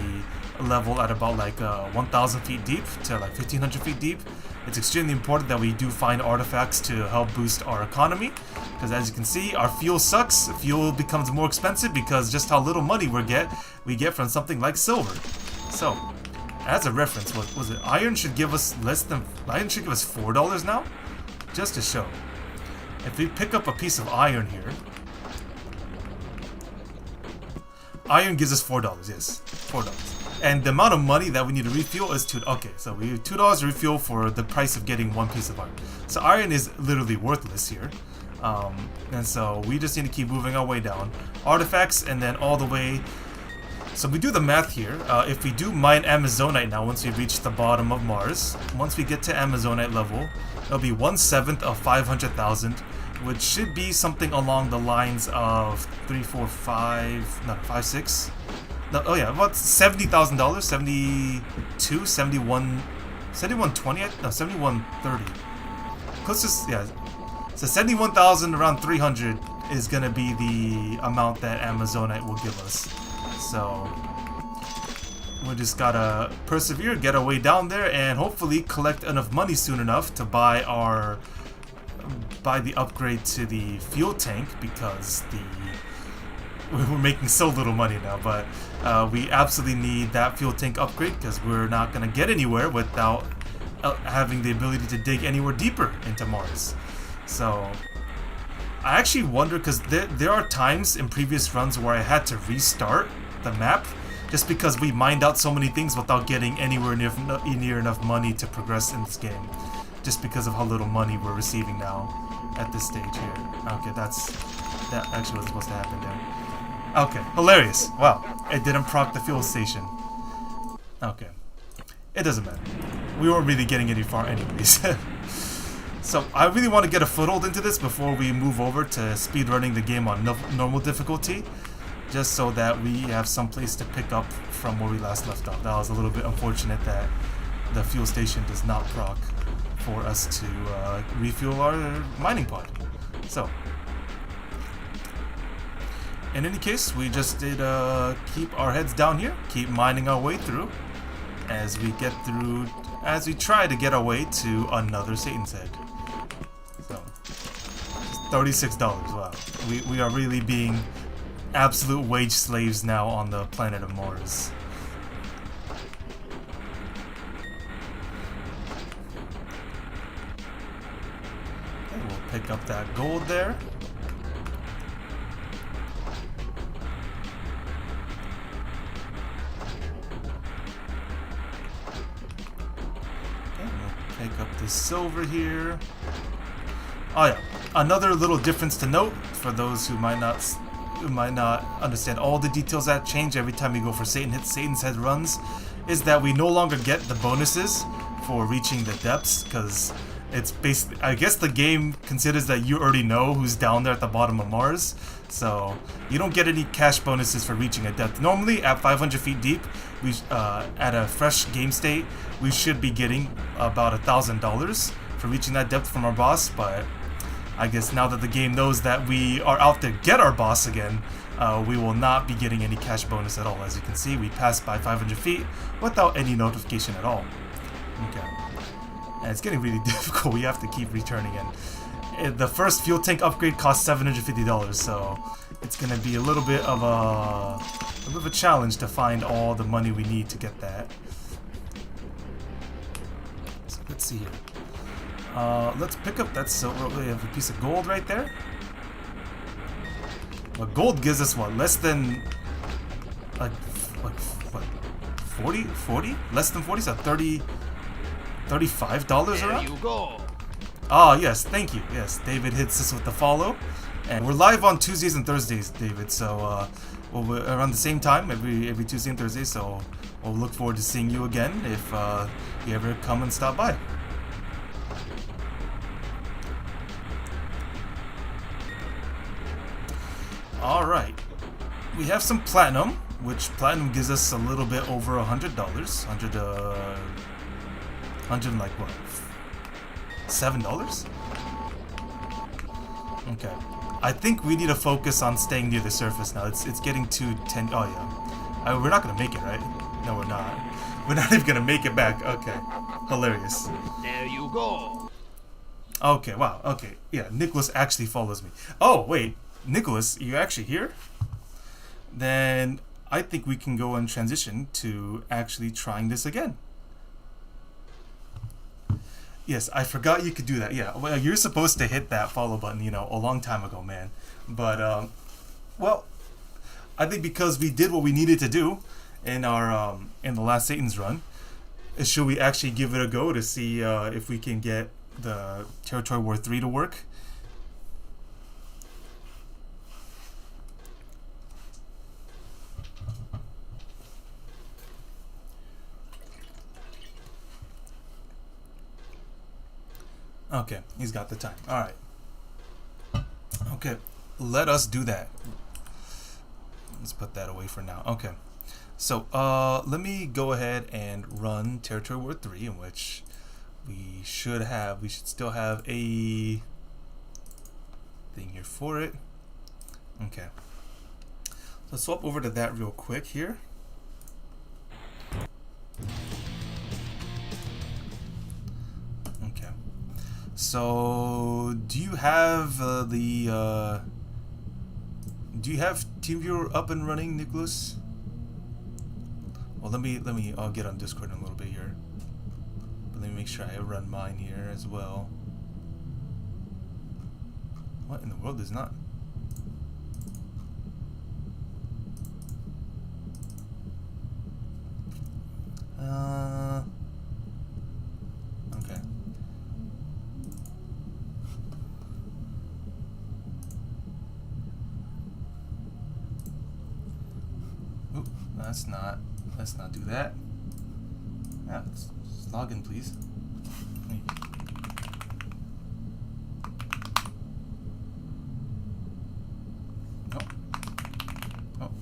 level at about like 1,000 feet deep to like 1,500 feet deep. It's extremely important that we do find artifacts to help boost our economy, because as you can see, our fuel sucks. Fuel becomes more expensive because just how little money we get from something like silver. So, as a reference, what was it? Iron should give us $4 now, just to show. If we pick up a piece of iron here. Iron gives us $4, yes, $4. And the amount of money that we need to refuel is $2. Okay, so we have $2 to refuel for the price of getting 1 piece of iron. So iron is literally worthless here. And so we just need to keep moving our way down. Artifacts, and then all the way. So we do the math here. If we do mine Amazonite now, once we reach the bottom of Mars, once we get to Amazonite level, it'll be 1/7 of 500,000. Which should be something along the lines of 5, 6. No, oh yeah, about $70,000, 72, 71, 7120, no, 7130. Closest, yeah. So 71,000 around 300 is gonna be the amount that Amazonite will give us. So we just gotta persevere, get our way down there, and hopefully collect enough money soon enough to buy our buy the upgrade to the fuel tank because we're making so little money now, but we absolutely need that fuel tank upgrade because we're not going to get anywhere without having the ability to dig anywhere deeper into Mars. So I actually wonder, because there are times in previous runs where I had to restart the map just because we mined out so many things without getting anywhere near enough money to progress in this game, just because of how little money we're receiving now at this stage here. Okay, that actually was supposed to happen there. Okay, hilarious. Wow, it didn't proc the fuel station. Okay, it doesn't matter. We weren't really getting any far anyways. So I really want to get a foothold into this before we move over to speedrunning the game on normal difficulty, just so that we have some place to pick up from where we last left off. That was a little bit unfortunate that the fuel station does not proc for us to refuel our mining pod. So in any case, we just did keep our heads down here, keep mining our way through as we try to get our way to another Satan's Head. So, $36, wow. We are really being absolute wage slaves now on the planet of Mars. Okay, we'll pick up that gold there. Pick up the silver here. Oh yeah, another little difference to note for those who might not understand all the details that change every time we go for Satan's Head runs, is that we no longer get the bonuses for reaching the depths, because it's basically, I guess the game considers that you already know who's down there at the bottom of Mars, so you don't get any cash bonuses for reaching a depth. Normally at 500 feet deep, we at a fresh game state, we should be getting about $1,000 for reaching that depth from our boss, but I guess now that the game knows that we are out to get our boss again, we will not be getting any cash bonus at all. As you can see, we passed by 500 feet without any notification at all. Okay. And it's getting really difficult. We have to keep returning in. The first fuel tank upgrade costs $750, so it's going to be a little bit of a challenge to find all the money we need to get that. So let's see here. Let's pick up that silver. We have a piece of gold right there. Well, gold gives us what? Less than like what? 40? Less than 40? So $35 around? There you go. Ah, yes, thank you. Yes, David hits us with the follow. And we're live on Tuesdays and Thursdays, David, so we're around the same time every Tuesday and Thursday, so we'll look forward to seeing you again if you ever come and stop by. Alright, we have some platinum, which platinum gives us a little bit over $100. $100 like what? $7? Okay. I think we need to focus on staying near the surface now. It's getting too oh yeah. We're not gonna make it, right? No, we're not. We're not even gonna make it back. Okay. Hilarious. There you go. Okay, wow. Okay. Yeah, Nicholas actually follows me. Oh, wait. Nicholas, you actually here? Then I think we can go and transition to actually trying this again. Yes, I forgot you could do that. Yeah, well, you're supposed to hit that follow button, a long time ago, man. But, well, I think because we did what we needed to do in our, in the last Satan's run, should we actually give it a go to see if we can get the Territory War 3 to work? Okay, he's got the time. Alright. Okay, let us do that. Let's put that away for now. Okay. So, let me go ahead and run Territory War 3, in which we should still have a thing here for it. Okay. Let's swap over to that real quick here. Okay. So So, do you have do you have TeamViewer up and running, Nicholas? Well, I'll get on Discord in a little bit here. But let me make sure I run mine here as well. What in the world is not? Okay. Oop, let's not do that. Yeah, let's log in, please.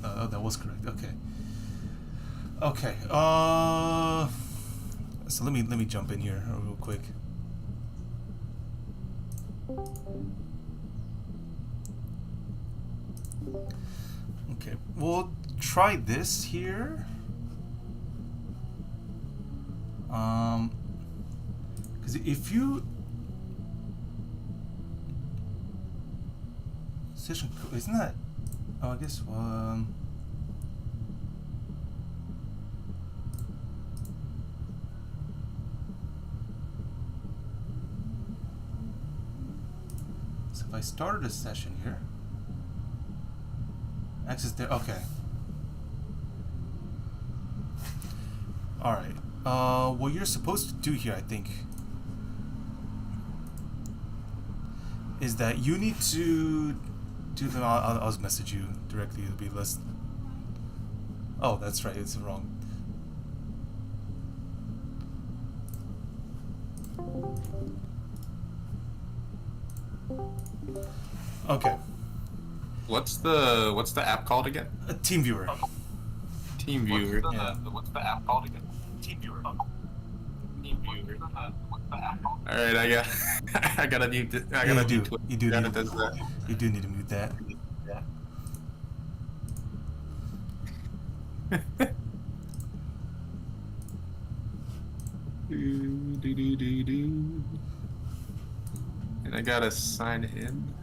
Oh, that was correct. Okay. Okay. So let me jump in here real quick. Okay. We'll try this here. Because if you session code, isn't that? Oh, I guess. So if I started a session here, access there. Okay. All right. What you're supposed to do here, I think, is that you need to do the. I'll just message you directly. It'll be less. Oh, that's right. It's wrong. Okay. What's the app called again? TeamViewer. TeamViewer. Yeah. What's the app called again? TeamViewer. TeamViewer. What's the app called? All right, I gotta mute it. I gotta mute it. You do need to mute that. And I gotta sign in.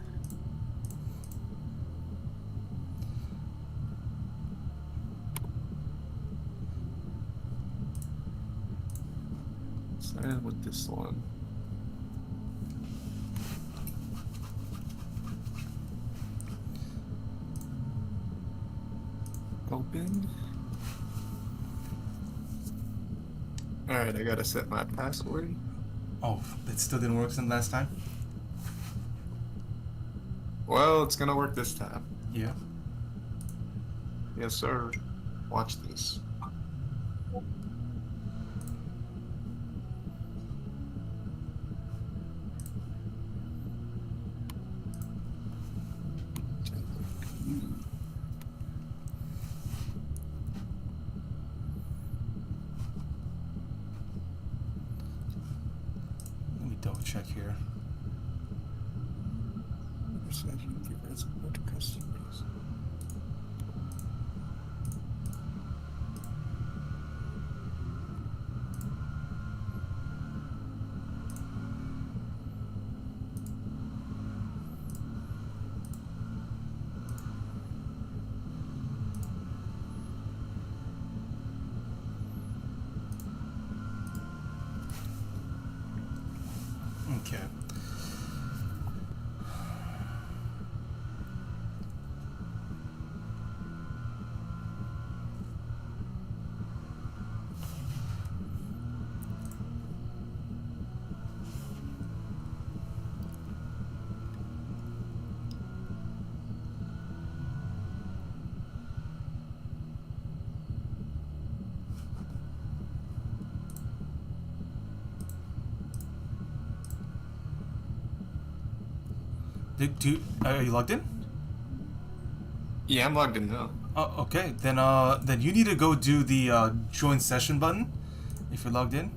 Sign in with this one. Open. Alright, I gotta set my password. Oh, that still didn't work since last time? Well, it's gonna work this time. Yeah. Yes, sir. Watch this. Let me double check here. Okay. Are you logged in? Yeah, I'm logged in now. Oh, okay. Then you need to go do the join session button if you're logged in.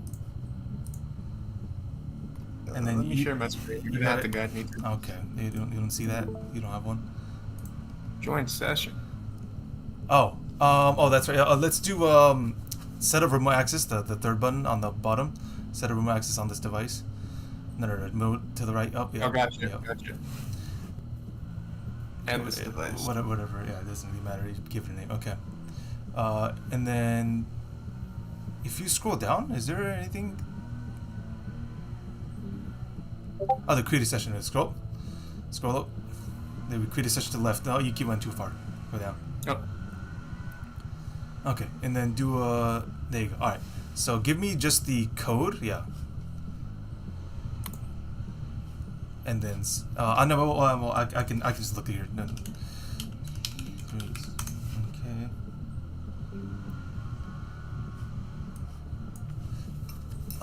And then let me share my screen. You're gonna have to guide me through. Okay. You don't see that? You don't have one? Join session. Oh. That's right. Let's do set up remote access, the third button on the bottom. Set up remote access on this device. No. Move to the right. Oh, yeah. Oh, gotcha. Yeah. Gotcha. Endless device. Whatever. Yeah, it doesn't really matter. You give it a name. Okay. And then if you scroll down, is there anything? Oh, the create a session. Scroll up. Then we create a session to the left. No, you keep going too far. Go down. Oh. Okay, and then do a. There you go. All right. So give me just the code. Yeah. And then I know. Well, I can just look at here. No.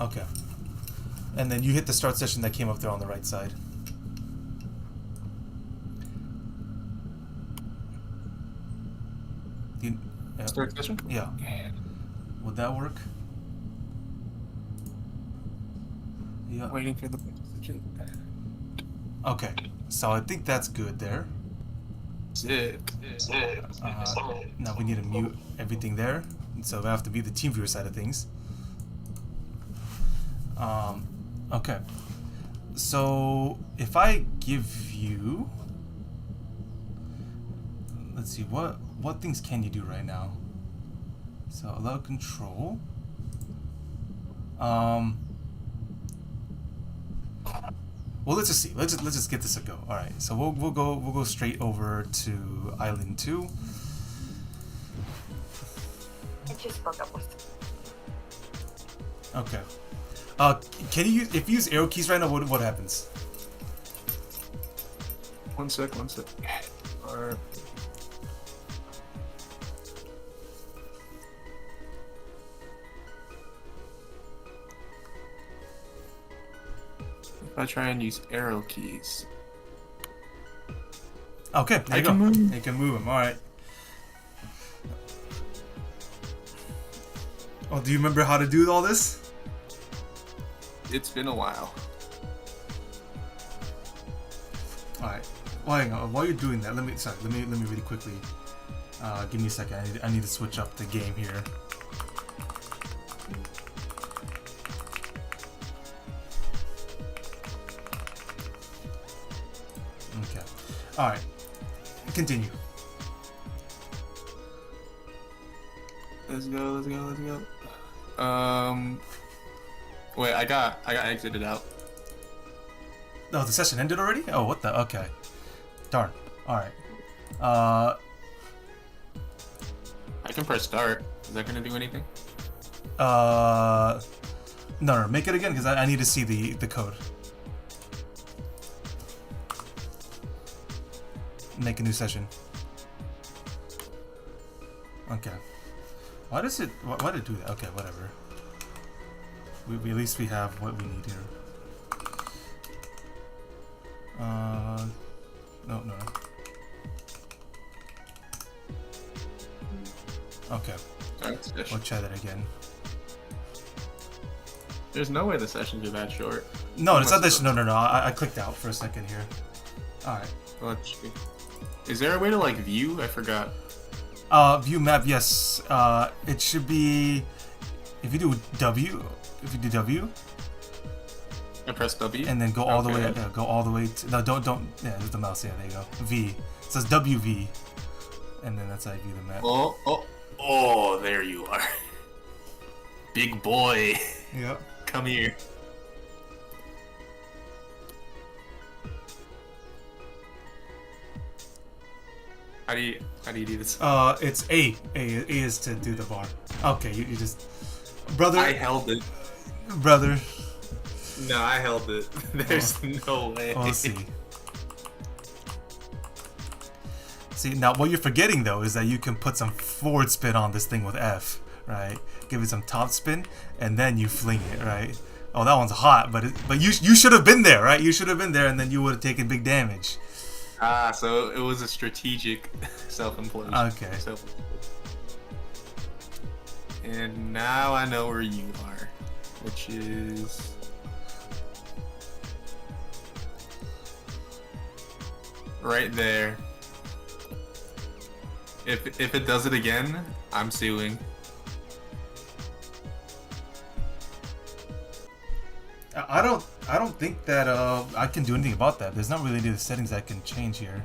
Okay. Okay. And then you hit the start session that came up there on the right side. Start session? Yeah. Would that work? Yeah. Waiting for the session. Okay. So I think that's good there. Sick. Now we need to mute everything there. So we have to be the team viewer side of things. Okay. So if I give you, let's see, what things can you do right now? So allow control. Well, let's just see. Let's just get this a go. All right. So we'll go straight over to Island 2. I just broke up with. Okay. Can you use, if you use arrow keys right now, what happens? One sec. Or if I try and use arrow keys. Okay, there you go. You can move them. All right. Oh, do you remember how to do all this? It's been a while. All right. Well, hang on. While you're doing that, let me really quickly. Give me a second. I need to switch up the game here. Okay. All right. Continue. Let's go. Wait, I got exited out. Oh, the session ended already? Oh, what the? Okay. Darn. All right. I can press start. Is that gonna do anything? No. Make it again because I need to see the code. Make a new session. Okay. Why does it? Why did it do that? Okay, whatever. We at least we have what we need here. No. Okay. We'll try that again. There's no way the sessions are that short. No, it's not this. No. I clicked out for a second here. All right. Let's see. Is there a way to like view? I forgot. View map. Yes. It should be. If you do W. I press W. And then go all the way. Yeah, go all the way to. No, don't. Yeah, there's the mouse. Yeah, there you go. V. It says WV. And then that's how you view the map. Oh, there you are. Big boy. Yep. Come here. How do you do this? It's A. A is to do the bar. Okay, you just. Brother. I held it. Brother. No, I held it. There's no way. We'll see. See, now what you're forgetting though is that you can put some forward spin on this thing with F, right? Give it some top spin, and then you fling it, right? Oh, that one's hot, but you should have been there, right? You should have been there, and then you would have taken big damage. Ah, so it was a strategic self-implosion. Okay. And now I know where you are, which is right there. If it does it again, I'm suing. I I don't think that I can do anything about that. There's not really any of the settings I can change here.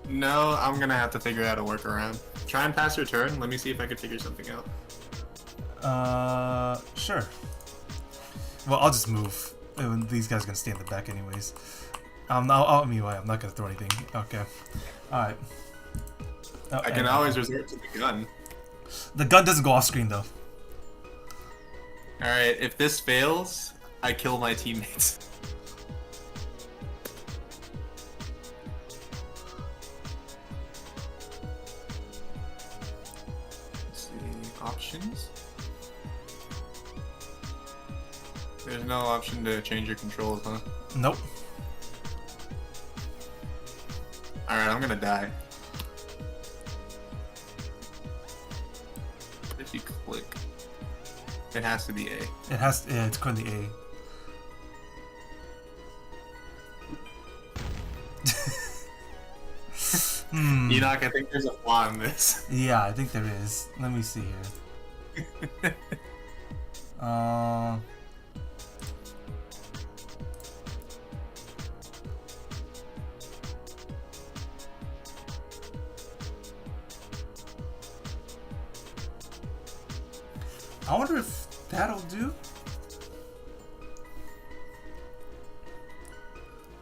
No, I'm gonna have to figure out a workaround. Try and pass your turn. Let me see if I can figure something out. Sure. Well, I'll just move. These guys are gonna stay in the back anyways. I'm not gonna throw anything. Okay. Alright. Oh, I can always resort to the gun. The gun doesn't go off screen though. Alright, if this fails, I kill my teammates. Let's see, options? There's no option to change your controls, huh? Nope. Alright, I'm gonna die. If you click, it has to be A. It has. Yeah, it's currently A. Enoch, I think there's a flaw in this. Yeah, I think there is. Let me see here. I wonder if that'll do.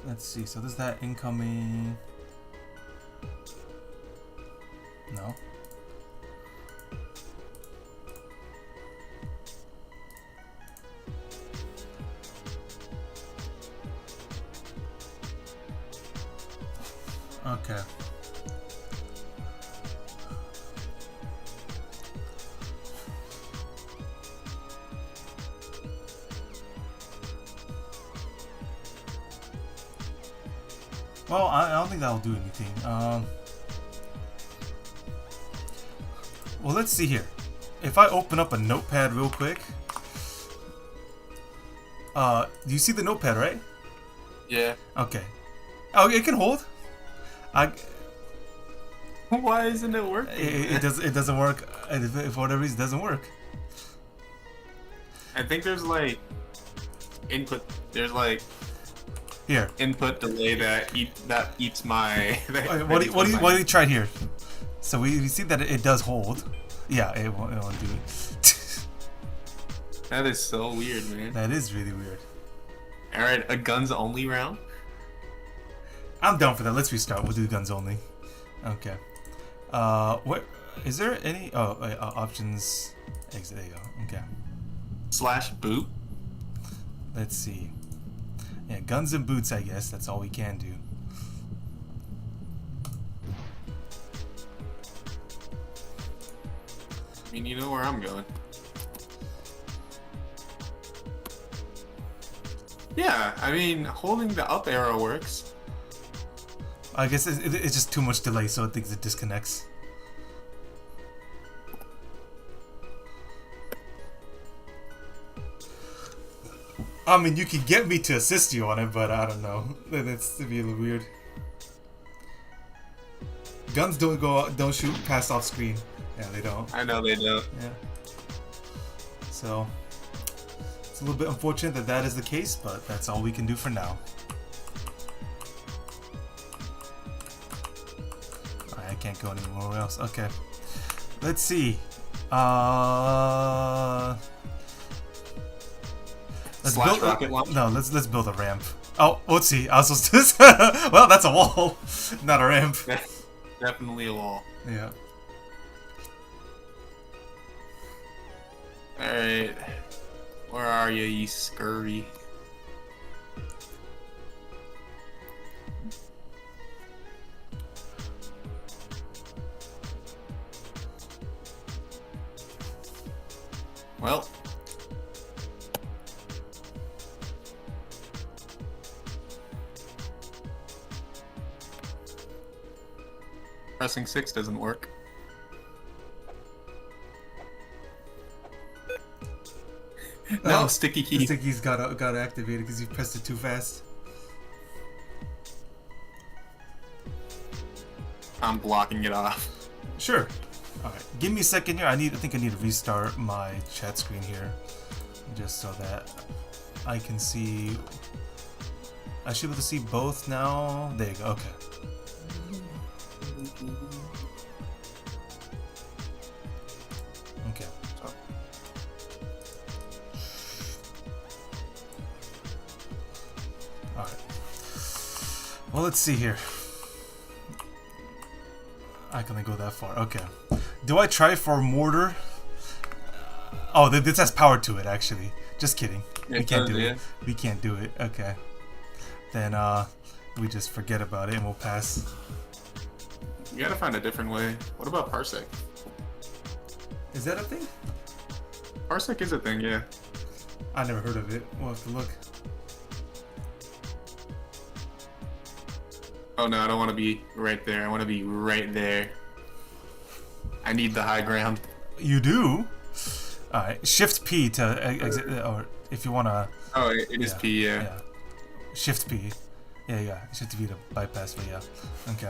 Let's see. So there's that incoming. No. Okay. Well, I don't think that'll do anything. Well, let's see here. If I open up a notepad real quick, do you see the notepad, right? Yeah. Okay. Oh, it can hold. Why isn't it working? It doesn't work. For whatever reason, it doesn't work. I think there's like input. There's like Here. input delay that eats my. What do you try here? So we see that it does hold. Yeah, it won't do it. That is so weird, man. That is really weird. All right, a guns only round. I'm down for that. Let's restart. We'll do guns only. Okay. What is there any? Oh, options. Exit. There you go. Okay. /boot. Let's see. Yeah, guns and boots. I guess that's all we can do. I mean, you know where I'm going. Yeah, I mean, holding the up arrow works. I guess it's just too much delay, so it thinks it disconnects. I mean, you can get me to assist you on it, but I don't know. That's to be a little weird. Guns don't shoot past off screen. Yeah, they don't. I know they don't. Yeah. So it's a little bit unfortunate that that is the case, but that's all we can do for now. I can't go anywhere else. Okay. Let's see. Let's build rocket launch? No, let's build a ramp. Oh, let's see. I was supposed to. Well, that's a wall, not a ramp. Definitely a wall. Yeah. Alright. Where are you, you scurry? Well. Pressing 6 doesn't work. No, sticky key. The sticky's got activated because you pressed it too fast. I'm blocking it off. Sure. Alright, give me a second here. I think I need to restart my chat screen here. Just so that I can see. I should be able to see both now. There you go. Okay. Okay. So. All right. Well, let's see here. I can only go that far. Okay. Do I try for mortar? Oh, this has power to it, actually. Just kidding. We can't do it. We can't do it. Okay. Then, we just forget about it and we'll pass. You gotta find a different way. What about Parsec? Is that a thing? Parsec is a thing, yeah. I never heard of it. We'll have to look. Oh no, I don't want to be right there. I want to be right there. I need the high ground. You do? Alright, Shift P to exit, or if you want to... Oh, it is P, yeah. Shift P. Yeah. Shift P to bypass, but yeah. Okay.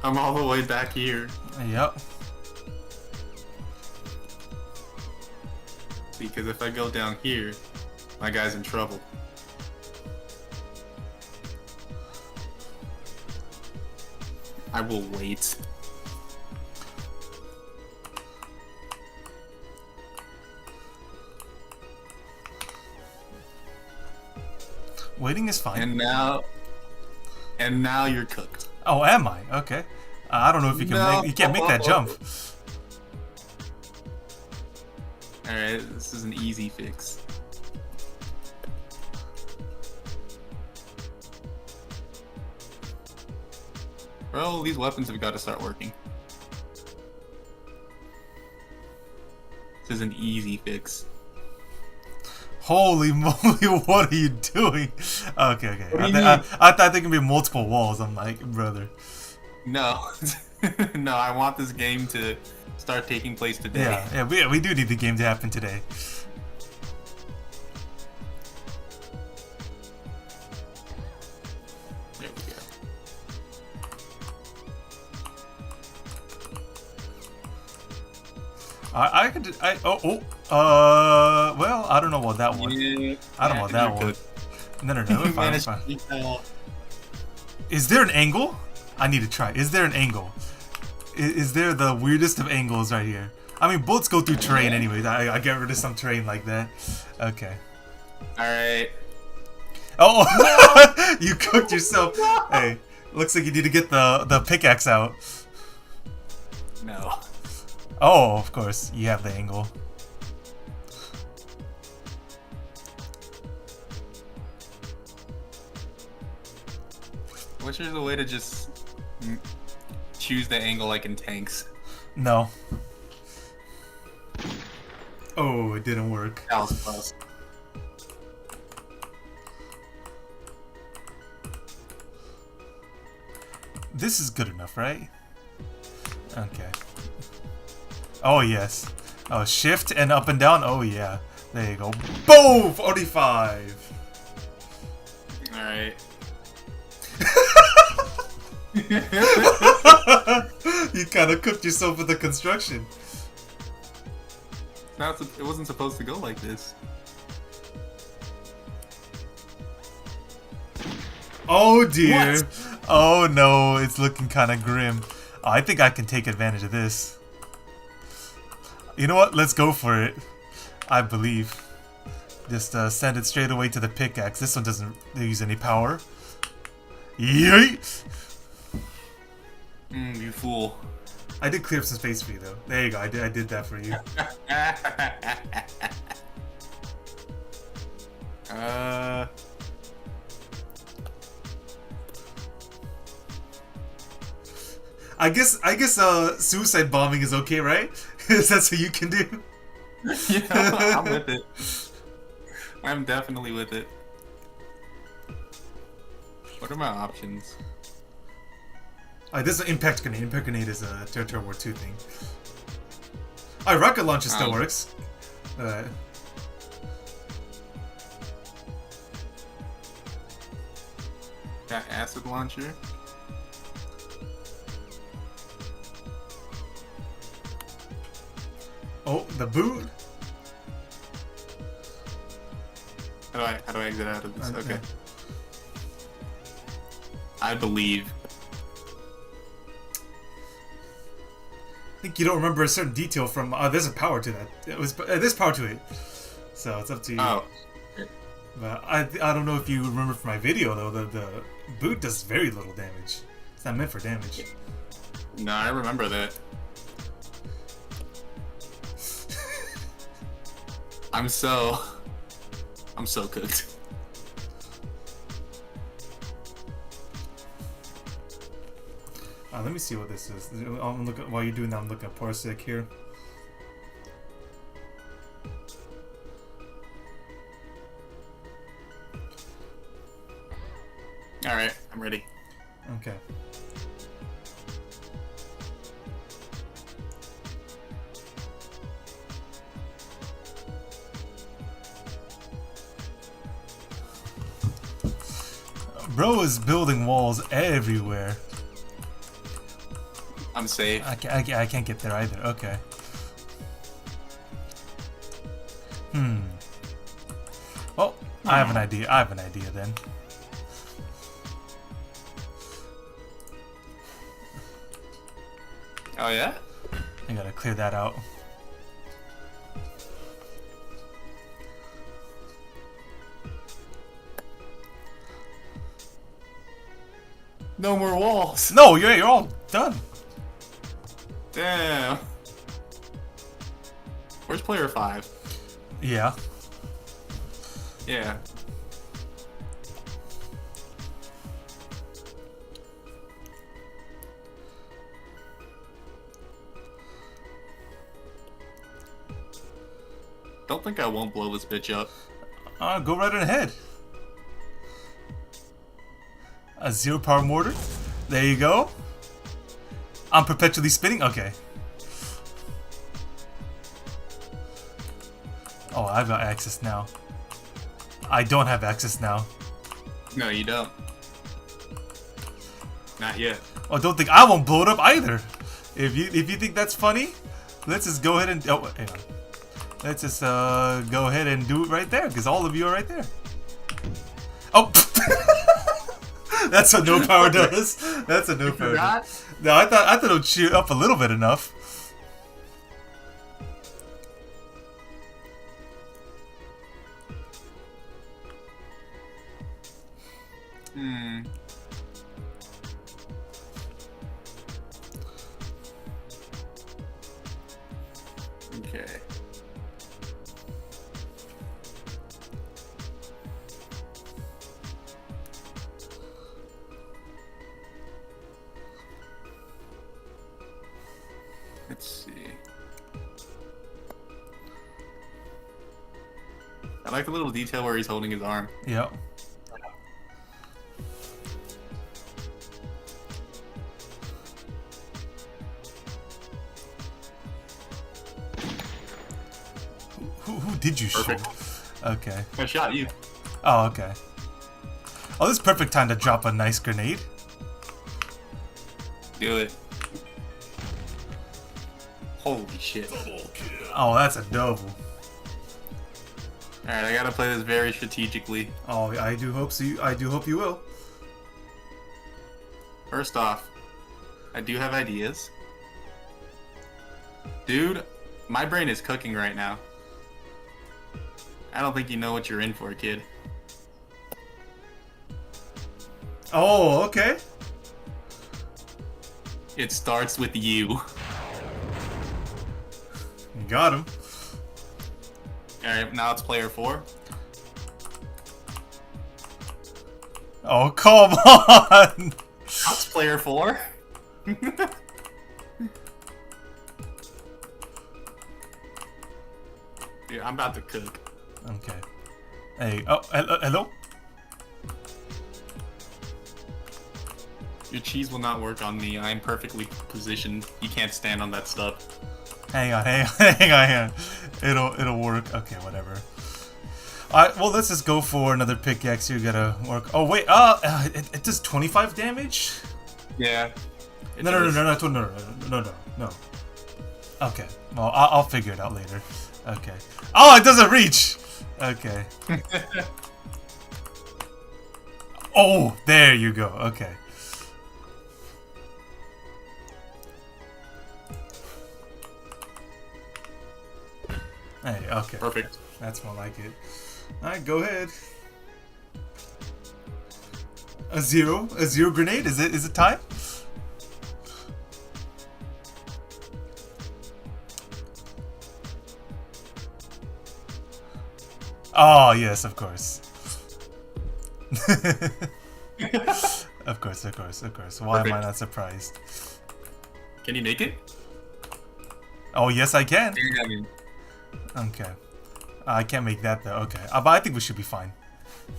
I'm all the way back here. Yep. Because if I go down here, my guy's in trouble. I will wait. Waiting is fine. And now you're cooked. Oh, am I? Okay. I don't know if you can you can't make that jump. Alright, this is an easy fix. Bro, these weapons have got to start working. This is an easy fix. Holy moly, what are you doing? Okay. I thought there can be multiple walls. I'm like, brother. No. No, I want this game to start taking place today. Yeah, we do need the game to happen today. There we go. Well, I don't know about that one. Yeah, I don't know about that one. No, fine. Is there an angle? I need to try. Is there an angle? Is there the weirdest of angles right here? I mean, bullets go through terrain anyways. I get rid of some terrain like that. Okay. Alright. Oh! No! You cooked yourself. Hey, looks like you need to get the pickaxe out. No. Oh, of course. You have the angle. I wish there's a way to just choose the angle like in tanks. No. Oh, it didn't work. That was close. This is good enough, right? Okay. Oh, yes. Oh, shift and up and down. Oh, yeah. There you go. Boom! 45! Alright. You kind of cooked yourself with the construction. It wasn't supposed to go like this. Oh dear. What? Oh no, it's looking kind of grim. Oh, I think I can take advantage of this. You know what? Let's go for it. I believe. Just send it straight away to the pickaxe. This one doesn't use any power. Yeet! You fool. I did clear up some space for you though. There you go. I did that for you. I guess suicide bombing is okay, right? That's what you can do. Yeah, I'm with it. I'm definitely with it. What are my options? Alright, this is an impact grenade. Impact grenade is a Territory War 2 thing. Alright, rocket launcher still works. That acid launcher? Oh, the boot. How do I exit out of this? Okay. Okay. I believe. I think you don't remember a certain detail from. There's a power to that. There's power to it. So it's up to you. Oh. But I don't know if you remember from my video though. The boot does very little damage. It's not meant for damage. No, I remember that. I'm so cooked. Let me see what this is. I'm looking while you're doing that. I'm looking at Parsec here. All right, I'm ready. Okay. Bro is building walls everywhere. I'm safe. I can't get there either. Okay. Well, I have an idea. I have an idea then. Oh yeah? I gotta clear that out. No more walls. No, you're all done. Damn. Where's player 5? Yeah. Yeah. Don't think I won't blow this bitch up. Go right ahead. A 0 power mortar. There you go. I'm perpetually spinning. Okay. Oh, I've got access now. I don't have access now. No, you don't. Not yet. Oh, don't think I won't blow it up either. If you think that's funny, let's just go ahead and hang on. Let's just go ahead and do it right there because all of you are right there. Oh. That's what no power does. That's what no power does. No, I thought it would cheer up a little bit enough. Okay. Let's see. I like the little detail where he's holding his arm. Yep. Who did you Perfect. shoot? Okay. I shot you. Oh, okay. Oh, this is perfect time to drop a nice grenade. Do it. Holy shit. Oh, that's a double. Alright, I gotta play this very strategically. Oh, I do hope so. I do hope you will. First off, I do have ideas. Dude, my brain is cooking right now. I don't think you know what you're in for, kid. Oh, okay. It starts with you. Got him. Alright, now it's player 4. Oh, come on. That's player 4. Dude, I'm about to cook. Okay. Hey, oh, hello? Your cheese will not work on me. I am perfectly positioned. You can't stand on that stuff. Hang on. Hang on. It'll work. Okay, whatever. Alright, well, let's just go for another pickaxe. You gotta work. Oh, wait, it does 25 damage? Yeah. No. Okay. Well, I'll figure it out later. Okay. Oh, it doesn't reach! Okay. Oh, there you go. Okay. Hey, okay. Perfect. That's more like it. Alright, go ahead. A zero grenade? Is it time? Oh yes, of course. Of course. Why am I not surprised? Can you make it? Oh yes, I can. Yeah, I mean, Okay. I can't make that though. Okay. But I think we should be fine.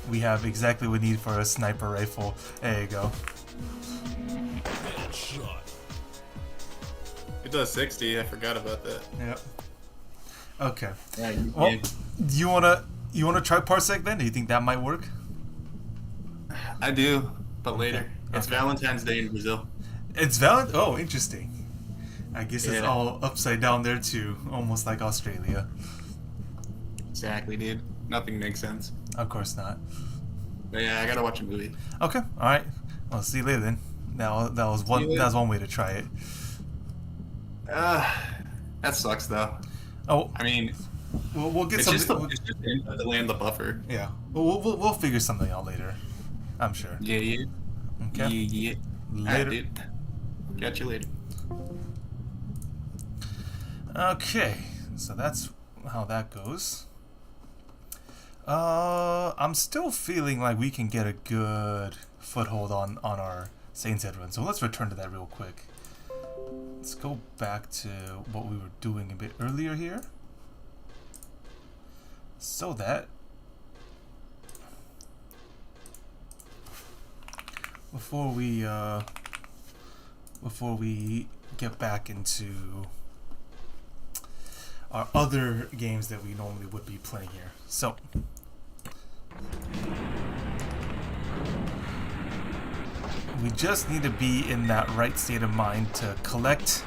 We have exactly what we need for a sniper rifle. There you go. it does 60. I forgot about that. Yep. Okay. Yeah, Well, do you wanna try Parsec then? Do you think that might work? I do, but later. It's Okay. Valentine's Day in Brazil. It's valid. Oh, interesting. I guess it's Yeah. all upside down there too, almost like Australia. Exactly, dude. Nothing makes sense. Of course not. But yeah, I gotta watch a movie. Okay. All right. Well, see you later then. That was See you later. one way to try it. That sucks though. Oh, I mean, we'll get it's something. just the delay in the buffer. Yeah. We'll figure something out later. I'm sure. Yeah. Okay. Yeah. Later. Alright, dude. Catch you later. Okay. So that's how that goes. I'm still feeling like we can get a good foothold on our Saints Head run. So let's return to that real quick. Let's go back to what we were doing a bit earlier here. So that before we get back into our other games that we normally would be playing here. So we just need to be in that right state of mind to collect.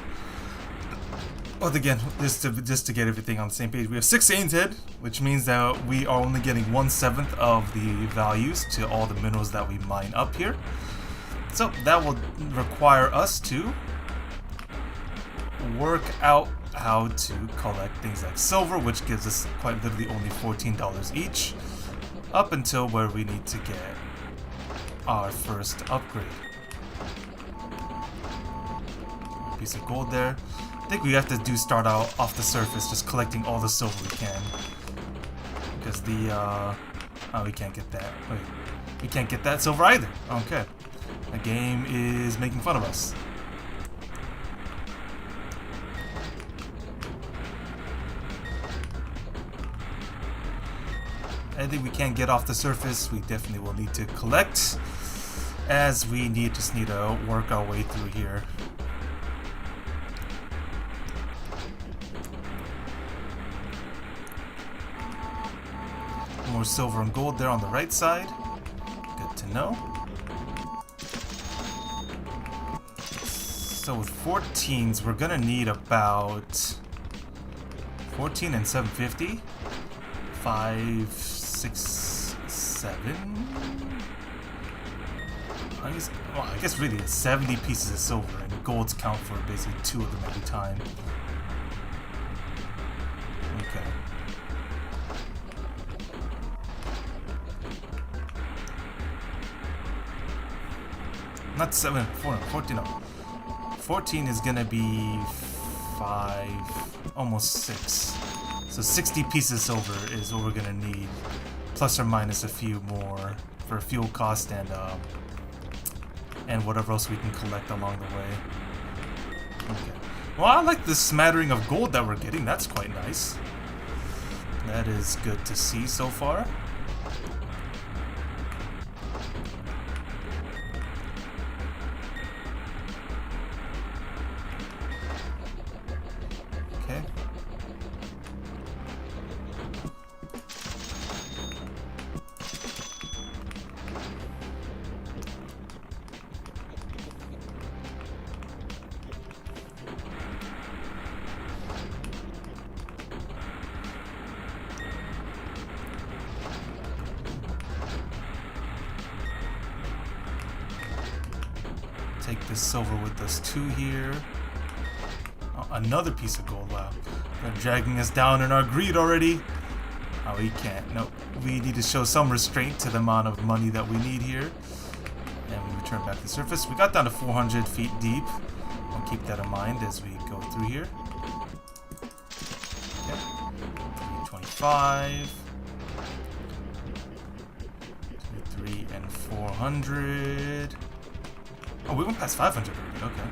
Well, again, just to get everything on the same page, we have 6 Saints Head, which means that we are only getting 1/7 of the values to all the minerals that we mine up here. So that will require us to work out how to collect things like silver, which gives us quite literally only $14 each, up until where we need to get our first upgrade. Piece of gold there. I think we have to start out off the surface, just collecting all the silver we can. Because the, oh, we can't get that. Wait, we can't get that silver either. Okay. The game is making fun of us. Anything we can't get off the surface, we definitely will need to collect, as we just need to work our way through here. More silver and gold there on the right side. Good to know. So with 14s, we're gonna need about 14 and 750. 5, 6, 7. I guess really it's 70 pieces of silver, and golds count for basically 2 of them every time. Okay. Not 7, 14, no. 14 is gonna be 5, almost 6. So 60 pieces of silver is what we're gonna need, plus or minus a few more for fuel cost and whatever else we can collect along the way. Okay. Well, I like the smattering of gold that we're getting. That's quite nice. That is good to see so far. Okay. this silver with us too here. Oh, another piece of gold, wow. They're dragging us down in our greed already. Oh, we can't. Nope. We need to show some restraint to the amount of money that we need here. And we return back to the surface. We got down to 400 feet deep. I'll keep that in mind as we go through here. Okay. 325. 3 and 400. Oh, we went past 500 already. Okay.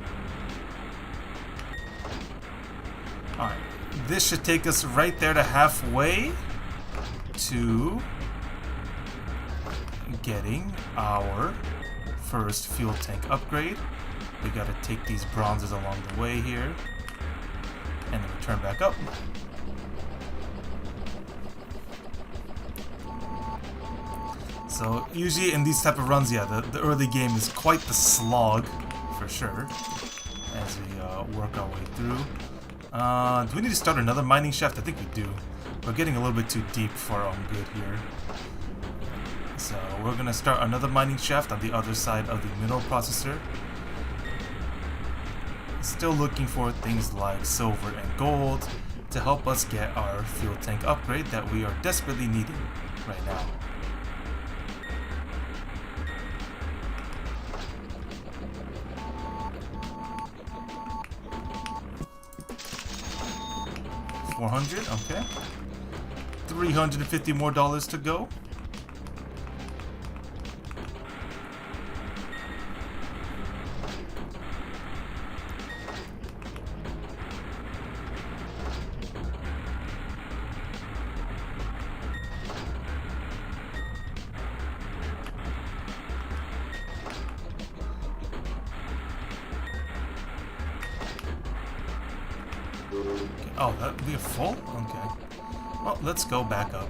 Alright. This should take us right there to halfway to getting our first fuel tank upgrade. We gotta take these bronzes along the way here. And then return back up. So usually in these type of runs, yeah, the early game is quite the slog, for sure, as we work our way through. Do we need to start another mining shaft? I think we do. We're getting a little bit too deep for our own good here. So we're going to start another mining shaft on the other side of the mineral processor. Still looking for things like silver and gold to help us get our fuel tank upgrade that we are desperately needing right now. $400, okay. $350 more to go. Oh, we are full? Okay. Well, let's go back up.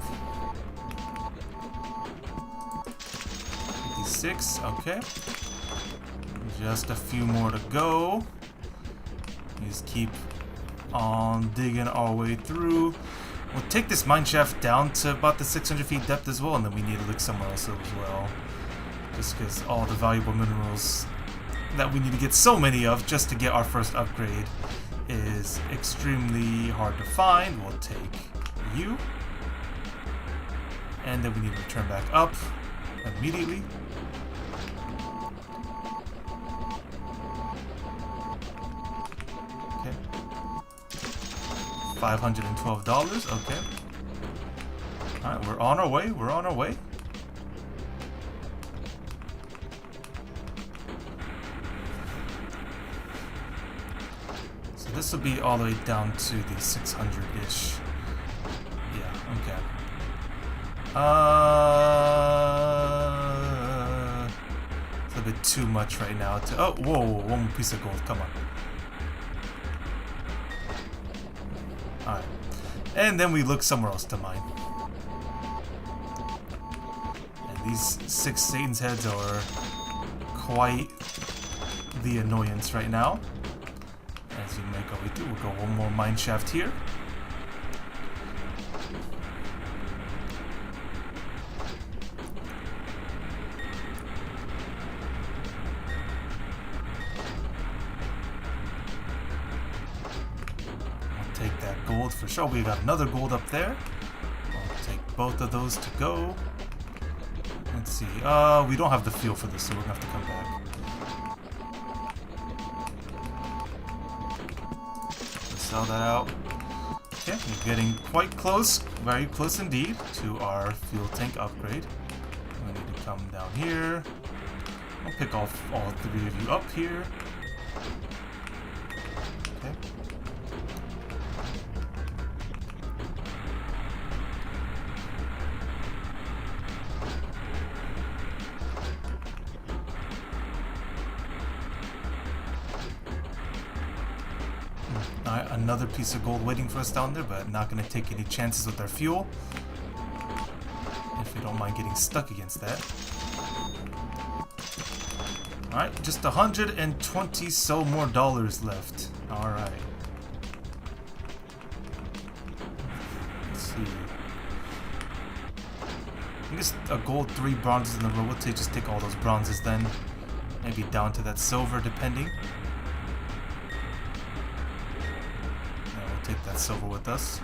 56, okay. Just a few more to go. Just keep on digging our way through. We'll take this mine shaft down to about the 600 feet depth as well, and then we need to look somewhere else as well. Just because all the valuable minerals that we need to get so many of just to get our first upgrade is extremely hard to find. We'll take you. And then we need to return back up immediately. Okay. $512, okay. Alright, we're on our way, we're on our way. This will be all the way down to the 600-ish. Yeah, okay. It's a bit too much right now to... Oh, whoa, one more piece of gold, come on. Alright. And then we look somewhere else to mine. And these 6 Satan's heads are quite the annoyance right now. As we make our way through, we'll go one more mine shaft here. We'll take that gold for sure. We got another gold up there. We'll take both of those to go. Let's see. We don't have the fuel for this, so we're gonna have to come back. Sell that out. Okay, we're getting quite close, very close indeed, to our fuel tank upgrade. We need to come down here. I'll pick off all 3 of you up here. Okay. Alright, another piece of gold waiting for us down there, but not going to take any chances with our fuel. If we don't mind getting stuck against that. Alright, just $120 so more left. Alright. Let's see. I guess a gold, 3 bronzes in a row. We'll just take all those bronzes then. Maybe down to that silver, depending. Yeah, we'll take that silver with us.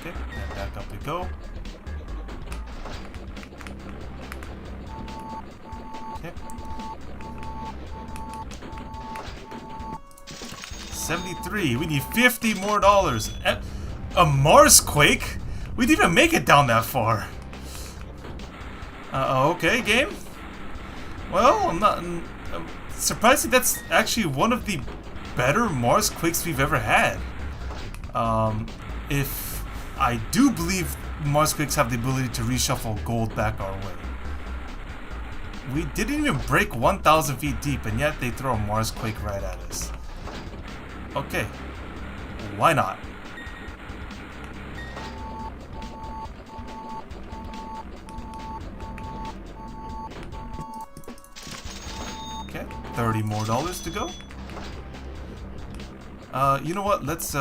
Okay, and back up we go. Okay. 73. We need $50 more. A Mars quake? We didn't even make it down that far. Okay, game. Well, I'm surprisingly, that's actually one of the better Mars quakes we've ever had. If I do believe Mars quakes have the ability to reshuffle gold back our way. We didn't even break 1,000 feet deep, and yet they throw a Mars quake right at us. Okay, why not? Okay, $30 more to go. You know what? Let's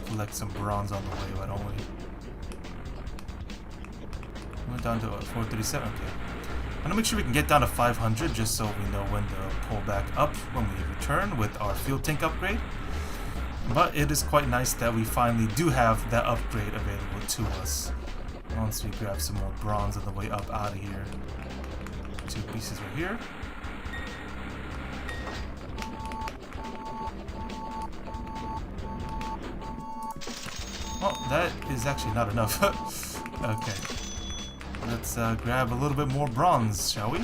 collect some bronze on the way. Why don't we? Went down to 437. Okay. I'm gonna make sure we can get down to 500 just so we know when to pull back up when we return with our fuel tank upgrade. But it is quite nice that we finally do have that upgrade available to us. Once we grab some more bronze on the way up out of here. 2 pieces right here. Well, that is actually not enough. Okay. Let's grab a little bit more bronze, shall we?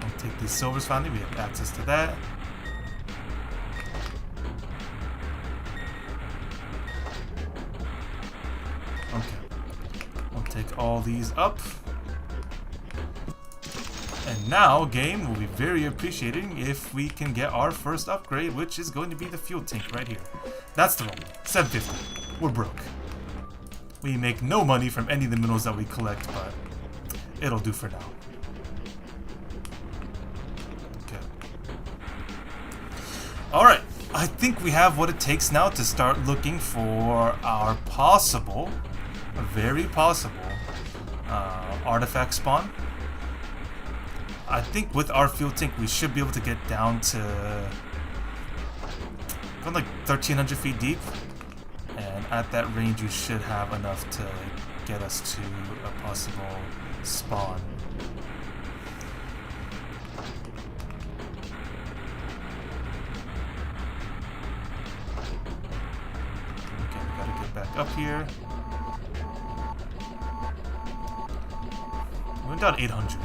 I'll take these silvers finally. We have access to that. Okay. I'll take all these up. And now, game will be very appreciating if we can get our first upgrade, which is going to be the fuel tank right here. That's the one. 750. We're broke. We make no money from any of the minerals that we collect, but it'll do for now. Okay. Alright. I think we have what it takes now to start looking for our possible, very possible, artifact spawn. I think with our fuel tank we should be able to get down to like 1,300 feet deep, and at that range you should have enough to get us to a possible spawn. Okay, we gotta get back up here. We went down 800.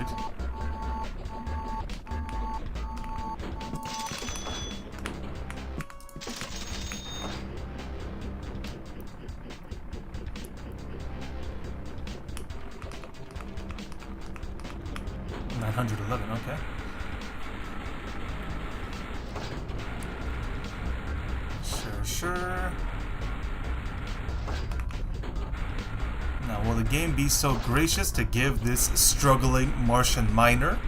Okay. Sure. Now, will the game be so gracious to give this struggling Martian miner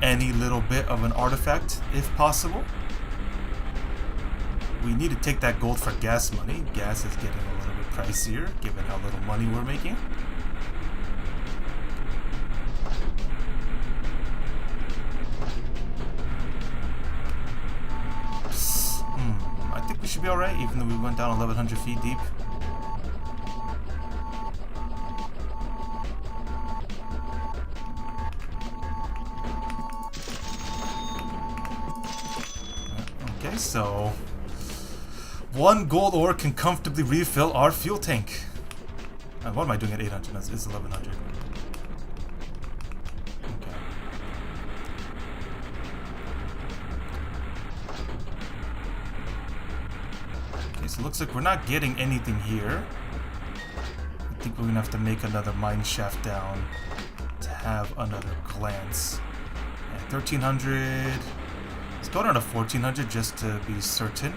any little bit of an artifact, if possible? We need to take that gold for gas money. Gas is getting a little bit pricier, given how little money we're making. We should be alright, even though we went down 1,100 feet deep. Okay, so 1 gold ore can comfortably refill our fuel tank. What am I doing at 800? It's 1,100. So it looks like we're not getting anything here. I think we're gonna have to make another mine shaft down to have another glance. Yeah, 1,300. Let's go down to 1,400 just to be certain.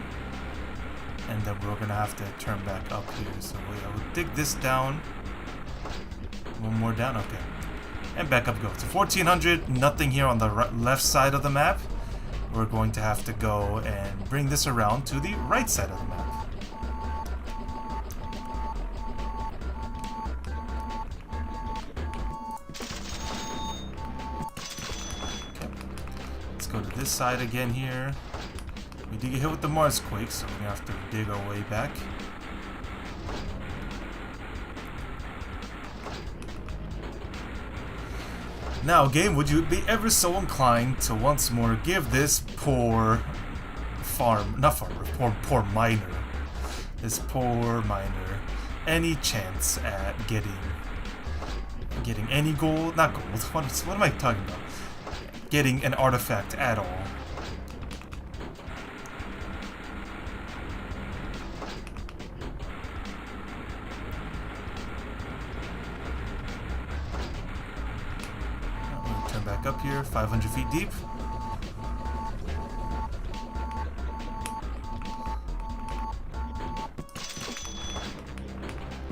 And then we're gonna have to turn back up here. So we'll dig this down. One more down, okay. And back up we go. So 1,400, nothing here on the left side of the map. we're going to have to go and bring this around to the right side of the map. Go to this side again here. We did get hit with the Mars quake, so we're gonna have to dig our way back. Now, game, would you be ever so inclined to once more give this poor poor miner, any chance at getting any gold? Not gold. What am I talking about? Getting an artifact at all. I'm gonna turn back up here, 500 feet deep.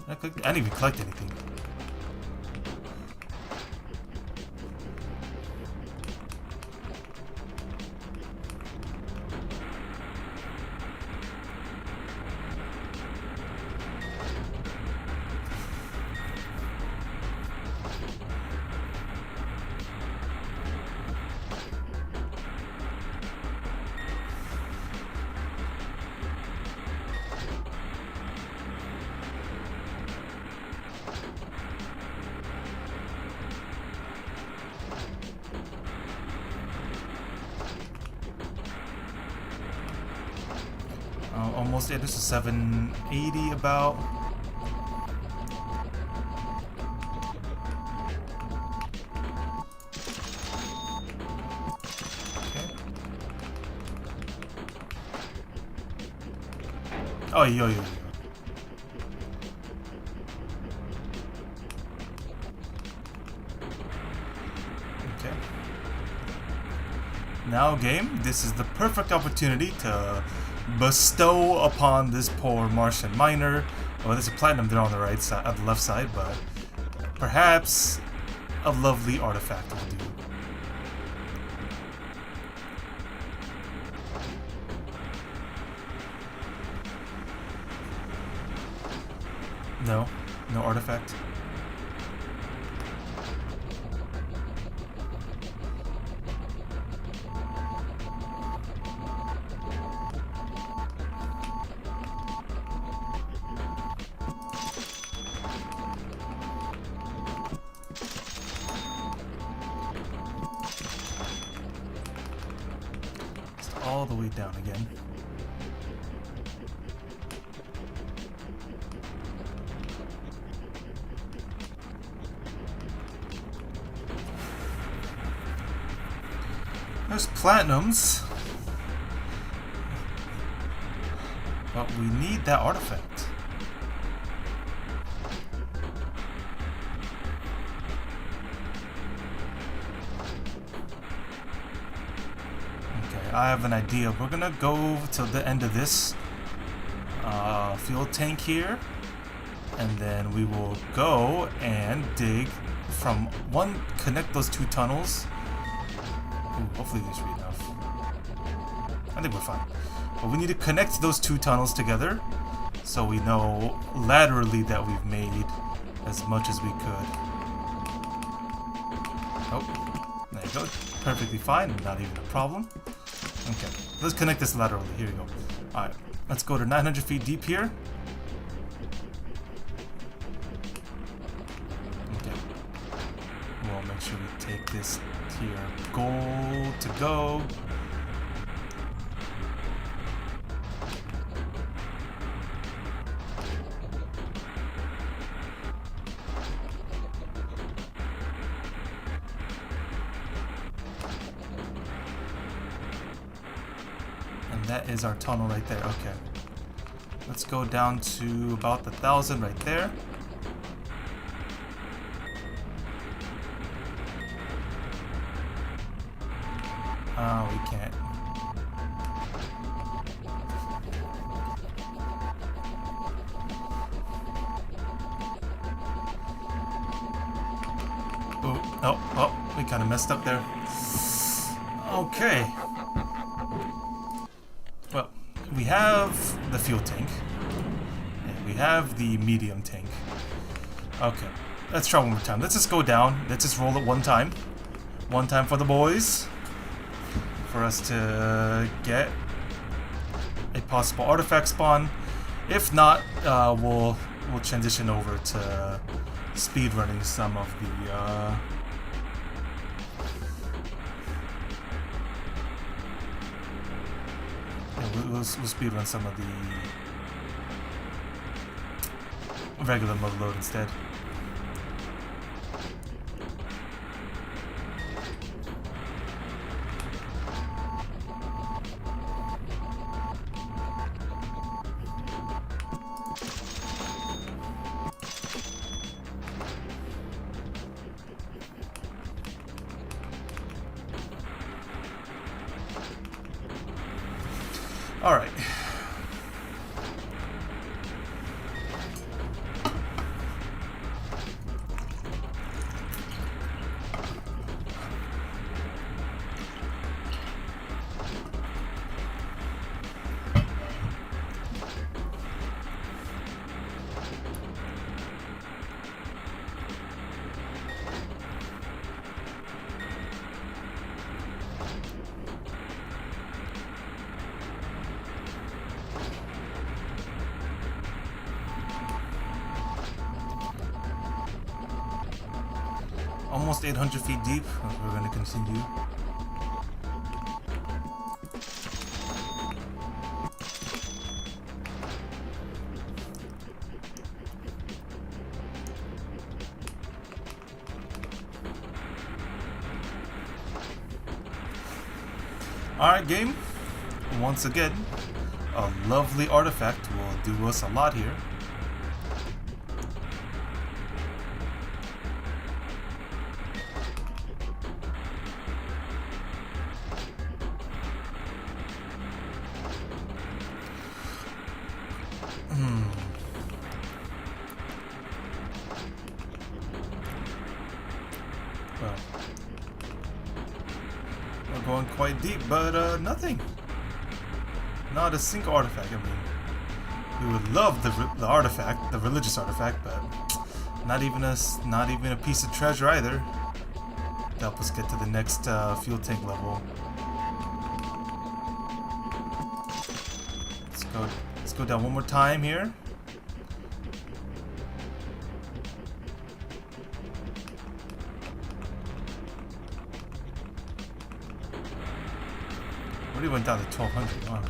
I didn't even collect anything. Almost, yeah, this is 780 about. Okay. Oh, yo. Okay. Now, game, this is the perfect opportunity to bestow upon this poor Martian miner. Well, there's a platinum there on the right side, on the left side, but perhaps a lovely artifact will do. No artifact. All the way down again. There's platinums, but we need that artifact. I have an idea. We're gonna go to the end of this fuel tank here, and then we will go and dig from one, connect those two tunnels. Ooh, hopefully this should be enough. I think we're fine. But we need to connect those two tunnels together so we know laterally that we've made as much as we could. Oh, there you go. Perfectly fine, not even a problem. Okay, let's connect this laterally. Here we go. Alright, let's go to 900 feet deep here. Okay. We'll make sure we take this tier gold to go. That is our tunnel right there. Okay. Let's go down to about 1,000 right there. Oh, we can't. Oh, we kind of messed up there. Okay. we have the fuel tank, and we have the medium tank. Okay, let's try one more time. Let's just go down. Let's just roll it one time. One time for the boys. For us to get a possible artifact spawn. If not, we'll transition over to speedrunning some of the we'll speedrun some of the regular Motherload instead. All right. Almost 800 feet deep. We're going to continue. Alright, game. Once again, a lovely artifact will do us a lot here. Well, we're going quite deep, but nothing. Not a single artifact. I mean, we would love the artifact, the religious artifact, but not even a piece of treasure either. To help us get to the next fuel tank level. Let's go down one more time here. Already went down to 1200. Wow.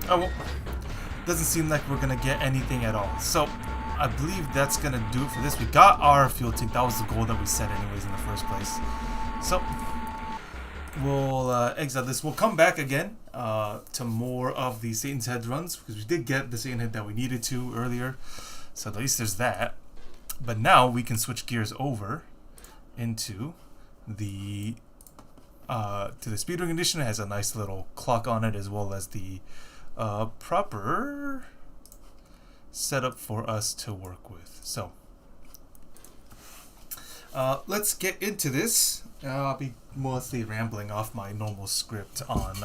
Oh, well, doesn't seem like we're gonna get anything at all. So, I believe that's gonna do it for this. We got our fuel tank. That was the goal that we set anyways in the first place. So, we'll exit this. We'll come back again to more of the Satan's Head runs, because we did get the Satan's Head that we needed to earlier. So, at least there's that. But now we can switch gears over into the speedrun edition. It has a nice little clock on it, as well as the proper setup for us to work with. So let's get into this. I'll be mostly rambling off my normal script on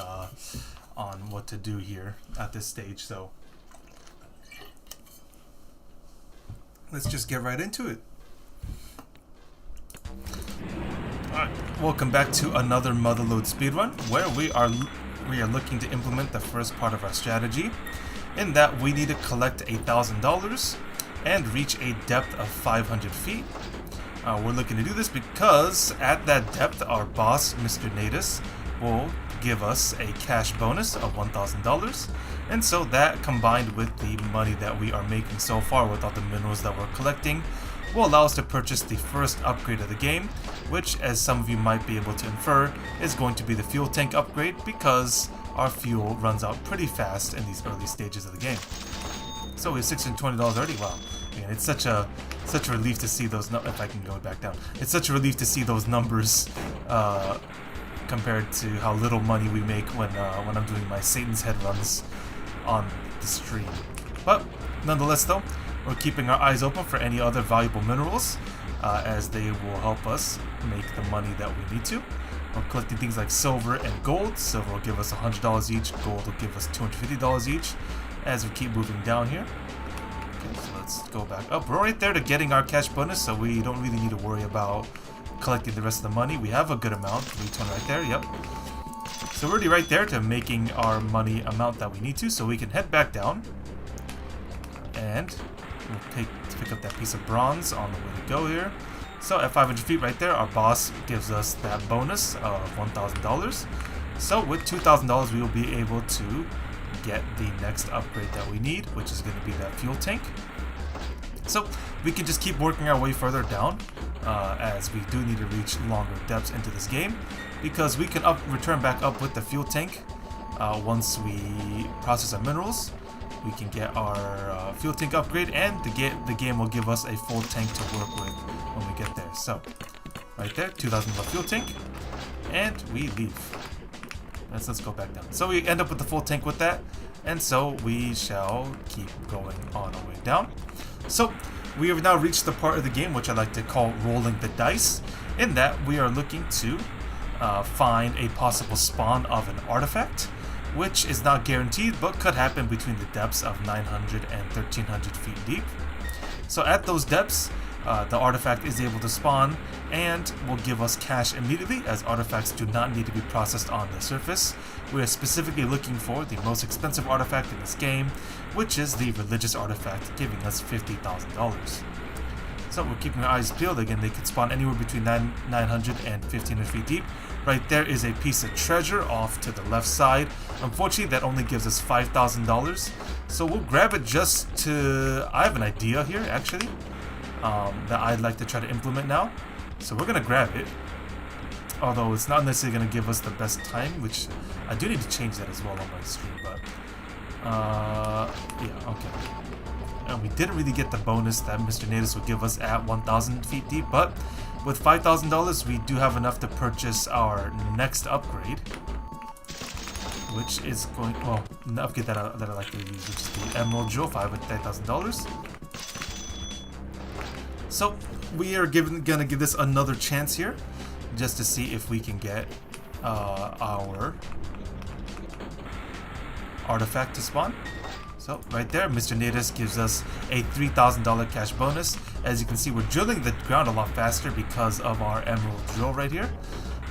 what to do here at this stage. So let's just get right into it. Alright, welcome back to another Motherload speedrun, where we are looking to implement the first part of our strategy, in that we need to collect $1,000 and reach a depth of 500 feet. We're looking to do this because at that depth, our boss, Mr. Natus, will give us a cash bonus of $1,000, and so that, combined with the money that we are making so far with all the minerals that we're collecting, will allow us to purchase the first upgrade of the game, which, as some of you might be able to infer, is going to be the fuel tank upgrade, because our fuel runs out pretty fast in these early stages of the game. So we have $620 already. Wow. Man, it's such a relief to see those. If I can go back down, it's such a relief to see those numbers compared to how little money we make when I'm doing my Satan's Head runs on the stream. But nonetheless, though, we're keeping our eyes open for any other valuable minerals, as they will help us make the money that we need to. We're collecting things like silver and gold. Silver will give us $100 each. Gold will give us $250 each. As we keep moving down here. Okay, so let's go back up. We're right there to getting our cash bonus, so we don't really need to worry about collecting the rest of the money. We have a good amount. 320 right there. Yep. So we're already right there to making our money amount that we need to. So we can head back down, and we'll pick up that piece of bronze on the way to go here. So at 500 feet right there, our boss gives us that bonus of $1,000. So with $2,000, we will be able to get the next upgrade that we need, which is going to be that fuel tank. So we can just keep working our way further down, as we do need to reach longer depths into this game, because we can return back up with the fuel tank once we process our minerals. We can get our fuel tank upgrade, and the game will give us a full tank to work with when we get there. So right there, $2,000 fuel tank, and we leave. Let's go back down. So we end up with the full tank with that, and so we shall keep going on our way down. So we have now reached the part of the game which I like to call rolling the dice, in that we are looking to find a possible spawn of an artifact, which is not guaranteed but could happen between the depths of 900 and 1300 feet deep. So at those depths, the artifact is able to spawn and will give us cash immediately, as artifacts do not need to be processed on the surface. We are specifically looking for the most expensive artifact in this game, which is the religious artifact, giving us $50,000. So we're keeping our eyes peeled. Again, they could spawn anywhere between 900 and 1500 feet deep. Right there is a piece of treasure off to the left side. Unfortunately, that only gives us $5,000. So we'll grab it just to... I have an idea here, actually, that I'd like to try to implement now. So we're going to grab it. Although it's not necessarily going to give us the best time, which I do need to change that as well on my stream. But, yeah, okay. And we didn't really get the bonus that Mr. Natus would give us at 1,000 feet deep, but with $5,000 we do have enough to purchase our next upgrade, which is going, well, the upgrade that I like to use, which is the Emerald Drill 5 with $10,000. So we are gonna give this another chance here, just to see if we can get our artifact to spawn. So right there, Mr. Natus gives us a $3,000 cash bonus. As you can see, we're drilling the ground a lot faster because of our emerald drill right here.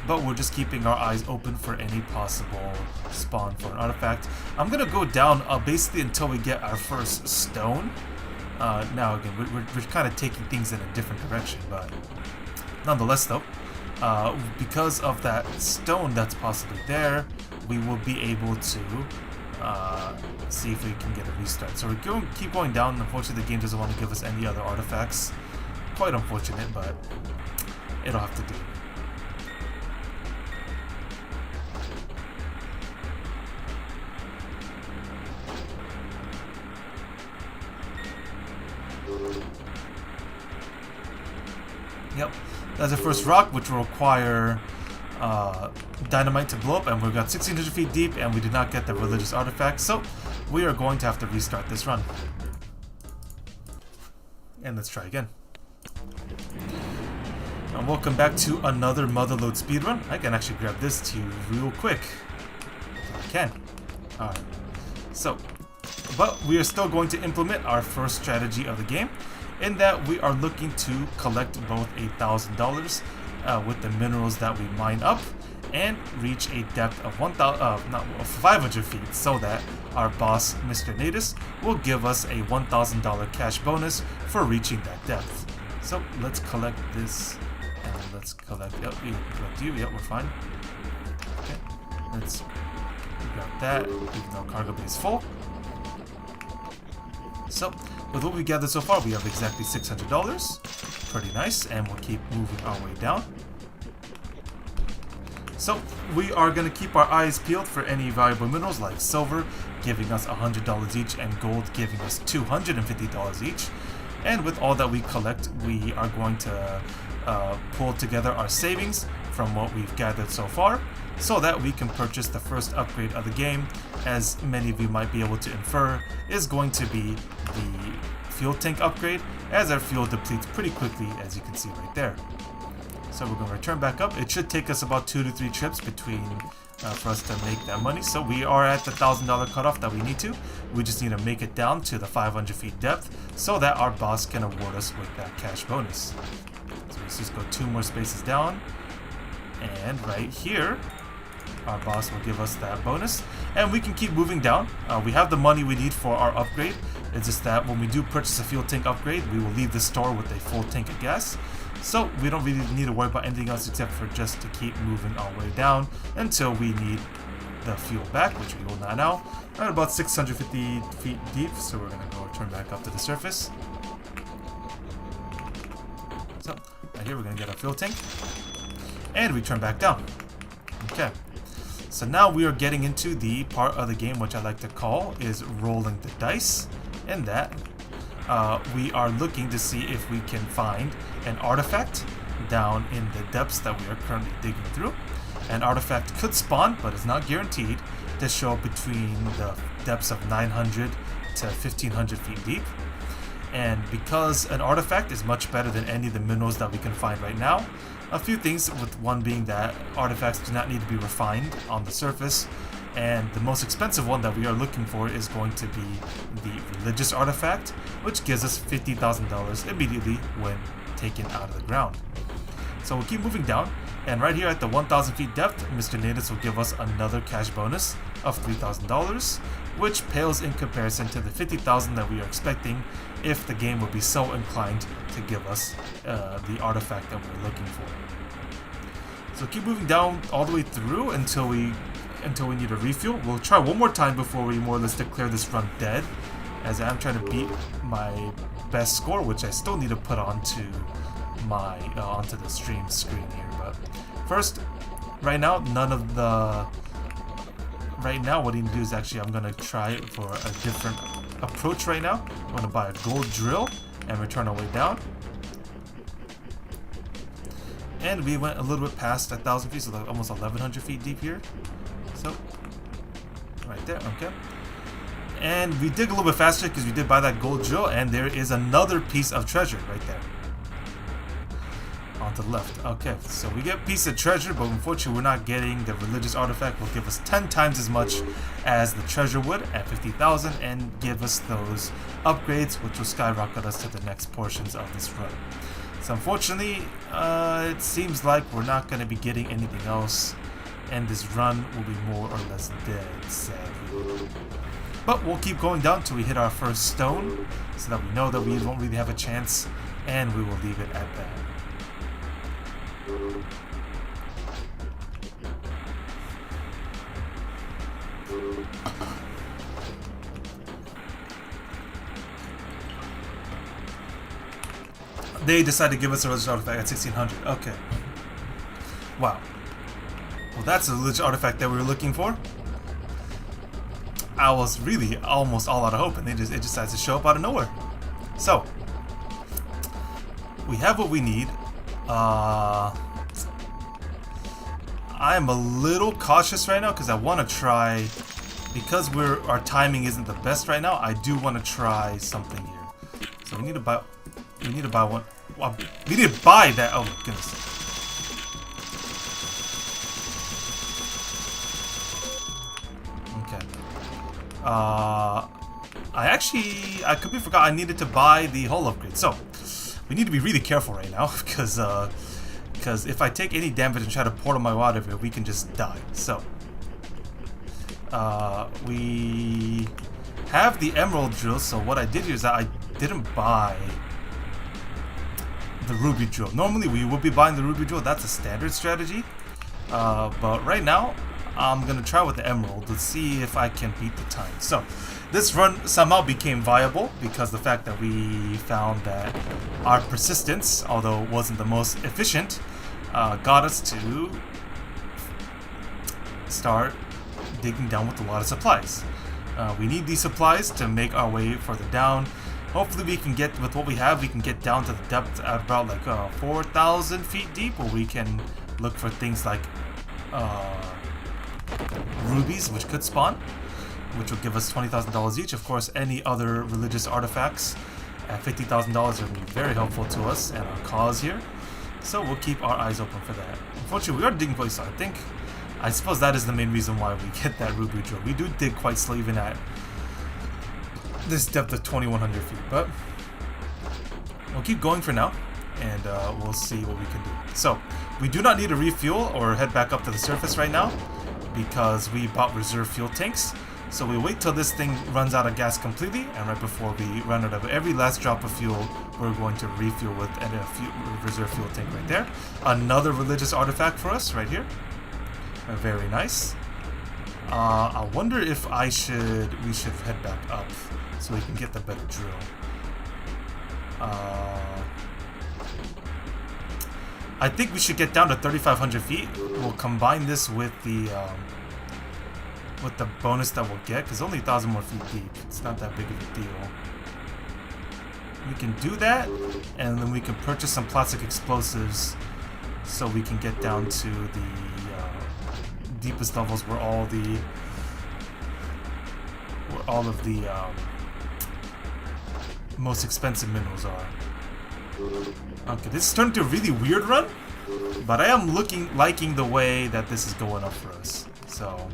But we're just keeping our eyes open for any possible spawn for an artifact. I'm going to go down basically until we get our first stone. Now again, we're kind of taking things in a different direction, but nonetheless though, because of that stone that's possibly there, we will be able to see if we can get a restart. So we're keep going down. Unfortunately, the game doesn't want to give us any other artifacts. Quite unfortunate, but it'll have to do. Yep, that's the first rock, which will require dynamite to blow up, and we've got 1,600 feet deep, and we did not get the religious artifact, so we are going to have to restart this run. And let's try again. And welcome back to another Motherload speedrun. I can actually grab this to you real quick. I can. Alright. So, but we are still going to implement our first strategy of the game, in that we are looking to collect both $1,000 with the minerals that we mine up, and reach a depth of 500 feet, so that our boss, Mr. Natus, will give us a $1,000 cash bonus for reaching that depth. So let's collect this, and let's collect. Yep, we collect you. Yep, we're fine. Okay, let's grab that, even though cargo bay is full. So, with what we gathered so far, we have exactly $600. Pretty nice, and we'll keep moving our way down. So we are going to keep our eyes peeled for any valuable minerals like silver, giving us $100 each, and gold giving us $250 each. And with all that we collect, we are going to pull together our savings from what we've gathered so far, so that we can purchase the first upgrade of the game, as many of you might be able to infer, is going to be the fuel tank upgrade, as our fuel depletes pretty quickly, as you can see right there. So we're going to return back up. It should take us about 2 to 3 trips between for us to make that money. So we are at the $1,000 cutoff that we need to. We just need to make it down to the 500 feet depth so that our boss can award us with that cash bonus. So let's just go 2 more spaces down. And right here, our boss will give us that bonus. And we can keep moving down. We have the money we need for our upgrade. It's just that when we do purchase a fuel tank upgrade, we will leave the store with a full tank of gas. So we don't really need to worry about anything else except for just to keep moving our way down until we need the fuel back, which we will not now. We're at about 650 feet deep, so we're going to go return back up to the surface. So right here we're going to get our fuel tank. And we turn back down. Okay. So now we are getting into the part of the game which I like to call is rolling the dice. And that we are looking to see if we can find an artifact down in the depths that we are currently digging through. An artifact could spawn, but is not guaranteed to show up between the depths of 900 to 1500 feet deep. And because an artifact is much better than any of the minerals that we can find right now, a few things, with one being that artifacts do not need to be refined on the surface, and the most expensive one that we are looking for is going to be the religious artifact, which gives us $50,000 immediately when taken out of the ground. So we'll keep moving down, and right here at the 1,000 feet depth, Mr. Natus will give us another cash bonus of $3,000, which pales in comparison to the $50,000 that we are expecting if the game would be so inclined to give us the artifact that we're looking for. So keep moving down all the way through until we need a refuel. We'll try one more time before we more or less declare this run dead, as I'm trying to beat my best score, which I still need to put onto my onto the stream screen here. But first, right now, right now what I need to do is actually I'm gonna try for a different approach right now. I'm gonna buy a gold drill and return our way down. And we went a little bit past 1,000 feet, so almost 1,100 feet deep here. So, right there, okay. And we dig a little bit faster because we did buy that gold drill, and there is another piece of treasure right there. On to the left. Okay, so we get a piece of treasure, but unfortunately we're not getting the religious artifact. Will give us 10 times as much as the treasure would at 50,000 and give us those upgrades, which will skyrocket us to the next portions of this run. So unfortunately, it seems like we're not going to be getting anything else, and this run will be more or less dead, sadly. But we'll keep going down until we hit our first stone, so that we know that we won't really have a chance, and we will leave it at that. They decided to give us a religious artifact at 1600. Okay. Wow. Well, that's a religious artifact that we were looking for. I was really almost all out of hope, and it decides to show up out of nowhere. So, we have what we need. I'm a little cautious right now because I want to try, because our timing isn't the best right now. I do want to try something here. So we need to buy one. We need to buy that. Oh my goodness. Okay. I completely forgot I needed to buy the hull upgrade. So we need to be really careful right now because if I take any damage and try to portal my way out of here, we can just die. So we have the emerald drill. So what I did here is that I didn't buy the ruby drill. Normally we would be buying the ruby drill. That's a standard strategy. But right now I'm gonna try with the emerald. Let's see if I can beat the time. So this run somehow became viable because the fact that we found that our persistence, although it wasn't the most efficient, got us to start digging down with a lot of supplies. We need these supplies to make our way further down. Hopefully we can get, with what we have, we can get down to the depth at about like 4,000 feet deep, where we can look for things like rubies, which could spawn, which will give us $20,000 each. Of course, any other religious artifacts at $50,000 would be very helpful to us and our cause here. So we'll keep our eyes open for that. Unfortunately, we are digging quite slow. I suppose that is the main reason why we get that ruby drill. We do dig quite slow even at this depth of 2,100 feet, but we'll keep going for now, and we'll see what we can do. So, we do not need to refuel or head back up to the surface right now, because we bought reserve fuel tanks. So we wait till this thing runs out of gas completely, and right before we run out of every last drop of fuel, we're going to refuel with a reserve fuel tank right there. Another religious artifact for us right here. Very nice. I wonder if we should head back up so we can get the better drill. I think we should get down to 3,500 feet. We'll combine this with the bonus that we'll get, because only 1,000 more feet deep. It's not that big of a deal. We can do that, and then we can purchase some plastic explosives so we can get down to the deepest levels where all of the most expensive minerals are. Okay, this turned into a really weird run, but I am liking the way that this is going up for us. So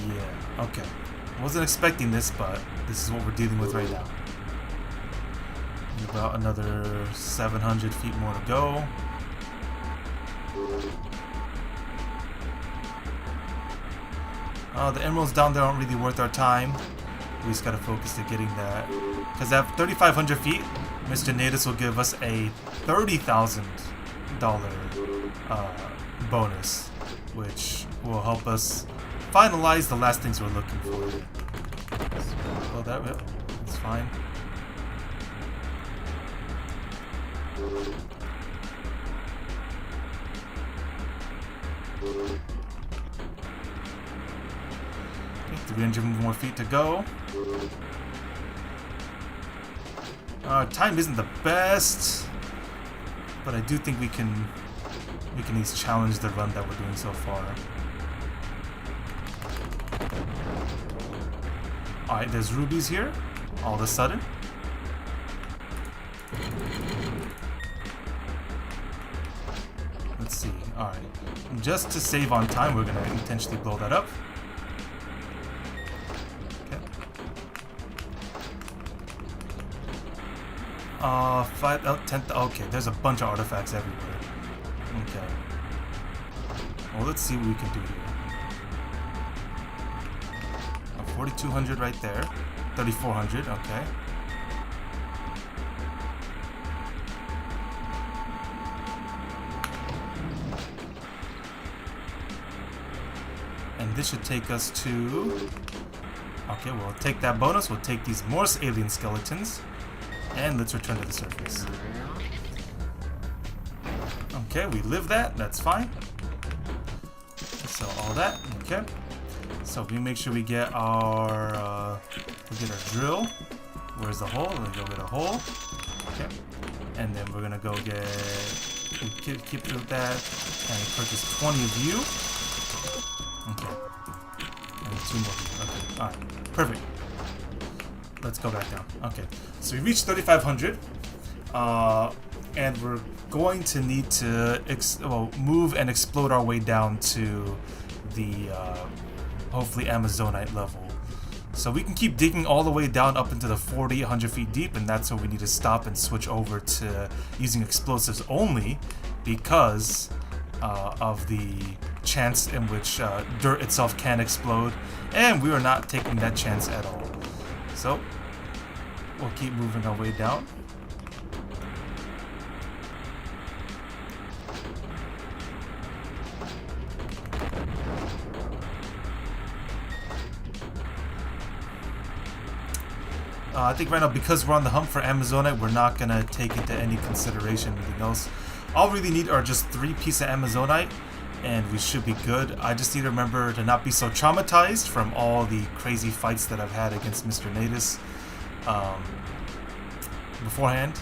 yeah, okay. Wasn't expecting this, but this is what we're dealing with right now. About another 700 feet more to go. The emeralds down there aren't really worth our time. We just gotta focus to getting that. Because at 3,500 feet, Mr. Natus will give us a $30,000 bonus, which will help us finalize the last things we're looking for. So that's fine. Okay, 300 more feet to go. Time isn't the best, but I do think we can at least challenge the run that we're doing so far. Alright, there's rubies here, all of a sudden. Let's see, alright. Just to save on time, we're gonna intentionally blow that up. Okay. 10, okay, there's a bunch of artifacts everywhere. Okay. Well, let's see what we can do here. 4,200 right there. 3,400, okay. And this should take us to... Okay, we'll take that bonus. We'll take these Morse alien skeletons. And let's return to the surface. Okay, we live that. That's fine. So all that. Okay. So we make sure we get our drill. Where's the hole? We're gonna go get a hole. Okay. And then we're gonna go get keep with that and purchase 20 of you. Okay. And 2 more of you. Okay. Alright. Perfect. Let's go back down. Okay. So we reached 3,500. And we're going to need to move and explode our way down to the hopefully Amazonite level. So we can keep digging all the way down up into the 4,800 feet deep, and that's where we need to stop and switch over to using explosives only because of the chance in which dirt itself can explode, and we are not taking that chance at all. So we'll keep moving our way down. I think right now, because we're on the hump for Amazonite, we're not going to take into any consideration anything else. All we really need are just 3 pieces of Amazonite, and we should be good. I just need to remember to not be so traumatized from all the crazy fights that I've had against Mr. Natus beforehand,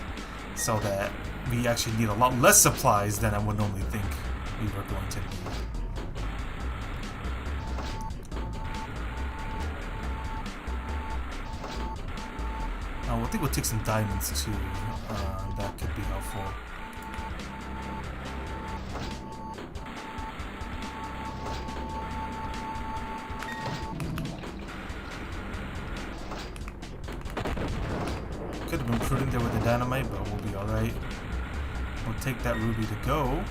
so that we actually need a lot less supplies than I would normally think we were going to need. I think we'll take some diamonds too. That could be helpful. Could have been prudent there with the dynamite, but we'll be alright. We'll take that ruby to go.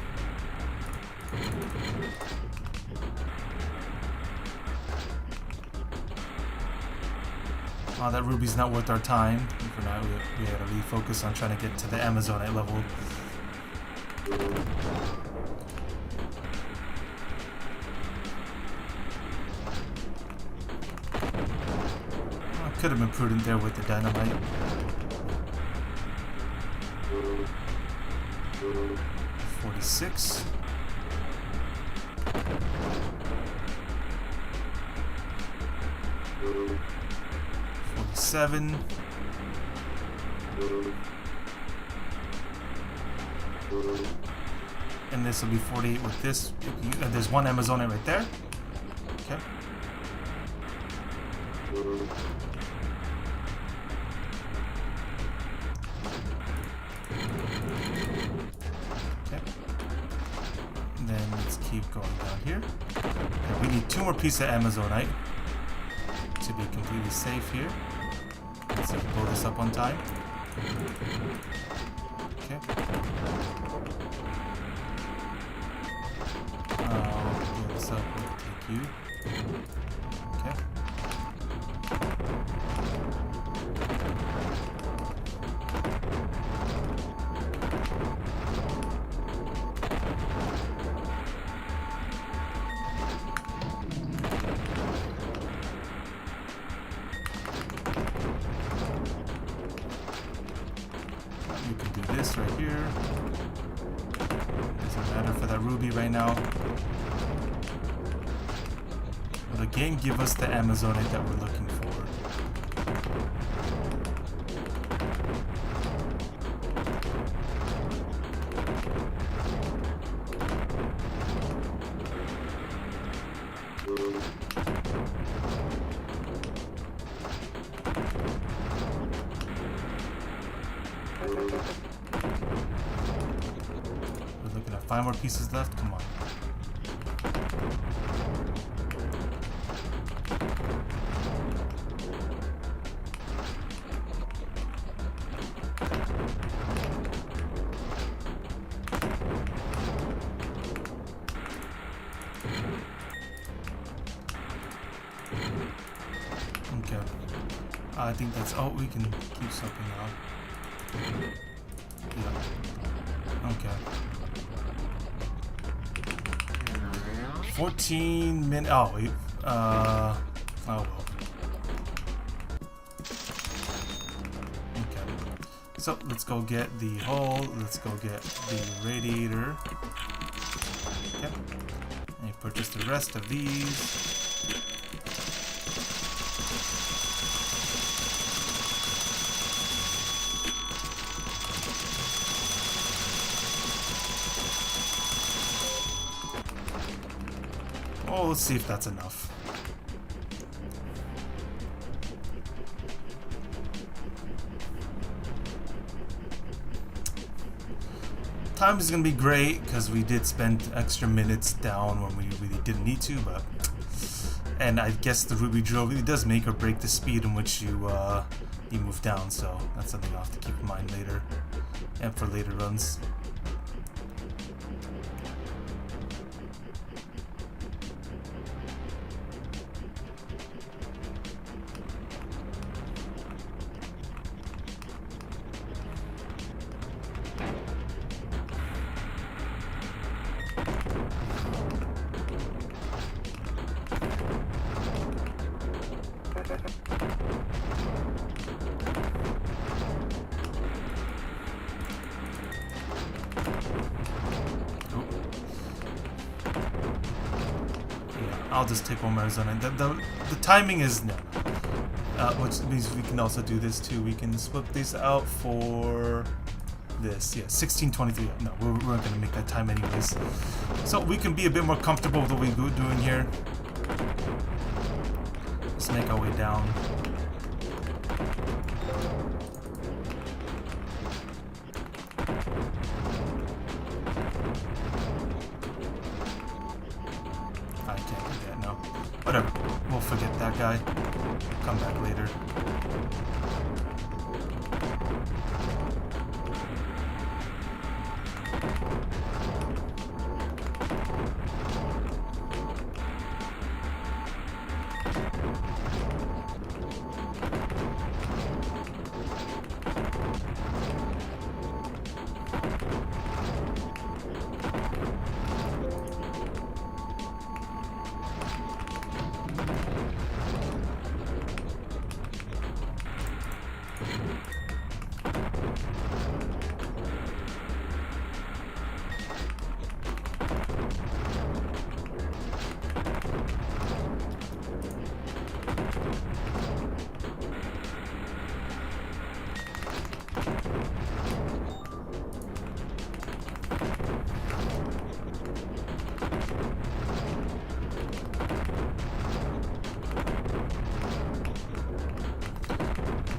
Oh, that ruby's not worth our time. For now, we gotta refocus on trying to get to the Amazonite level. Could have been prudent there with the dynamite. $46. $47. And this will be 48 with this. There's one Amazonite right there. Okay. Then let's keep going down here. Okay, we need 2 more pieces of Amazonite to be completely safe here. Let's blow this up one time. Okay. Blow this up. We'll take you. Okay. You can do this right here. Doesn't matter for that ruby right now. Will the game give us the Amazonite that we're looking for? We're looking at 5 more pieces left. Come on. Okay. I think that's... Oh, we can keep something out. Yeah. Okay. 14 minutes. Oh, wait. Oh, well. Okay. So, let's go get the hull. Let's go get the radiator. Okay. And purchase the rest of these. Oh, let's see if that's enough. Time is going to be great because we did spend extra minutes down when we really didn't need to, but... And I guess the ruby drill really does make or break the speed in which you move down, so that's something I'll have to keep in mind later and for later runs. I'll just take one Arizona. The timing is no. Which means we can also do this too. We can split these out for this. Yeah, 16:23. No, we're not going to make that time anyways. So we can be a bit more comfortable with what we're doing here. Let's make our way down. I can't do that, no. Whatever. We'll forget that guy. Come back later.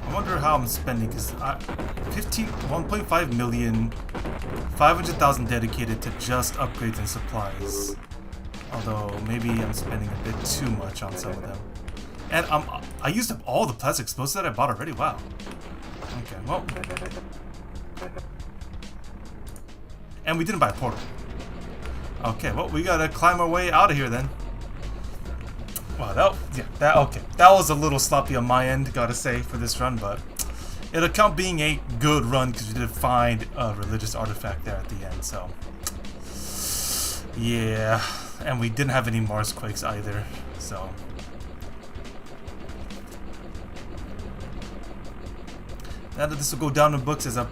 I wonder how I'm spending, because 1.5 million, 500,000 dedicated to just upgrades and supplies. Although maybe I'm spending a bit too much on some of them. And I used up all the plastic explosives that I bought already. Wow. Okay, well. And we didn't buy a portal. Okay, well, we gotta climb our way out of here then. Wow, that was a little sloppy on my end, gotta say, for this run, but it'll count being a good run because we did find a religious artifact there at the end, so yeah, and we didn't have any Mars quakes either, so now that this will go down in books as a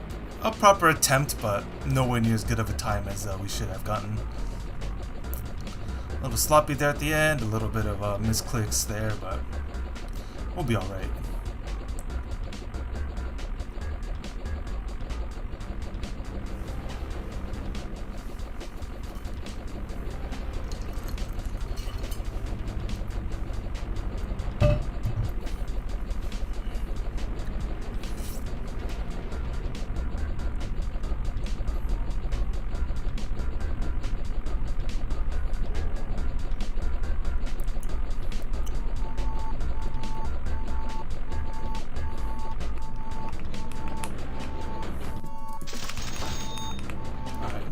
proper attempt, but nowhere near as good of a time as we should have gotten. A little sloppy there at the end, a little bit of misclicks there, but we'll be alright.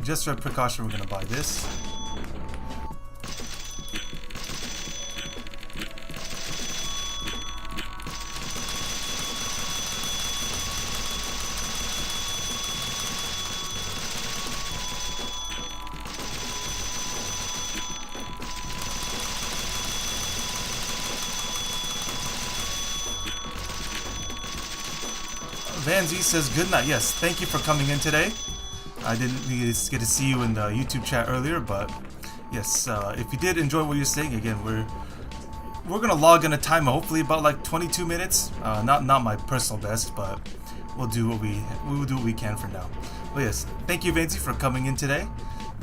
Just for precaution, we're gonna buy this. Van Z says good night. Yes, thank you for coming in today. I didn't get to see you in the YouTube chat earlier, but yes, if you did enjoy what you're saying, again, we're gonna log in a time of hopefully about like 22 minutes. Not my personal best, but we'll do what we can for now. But yes, thank you, Vancy, for coming in today.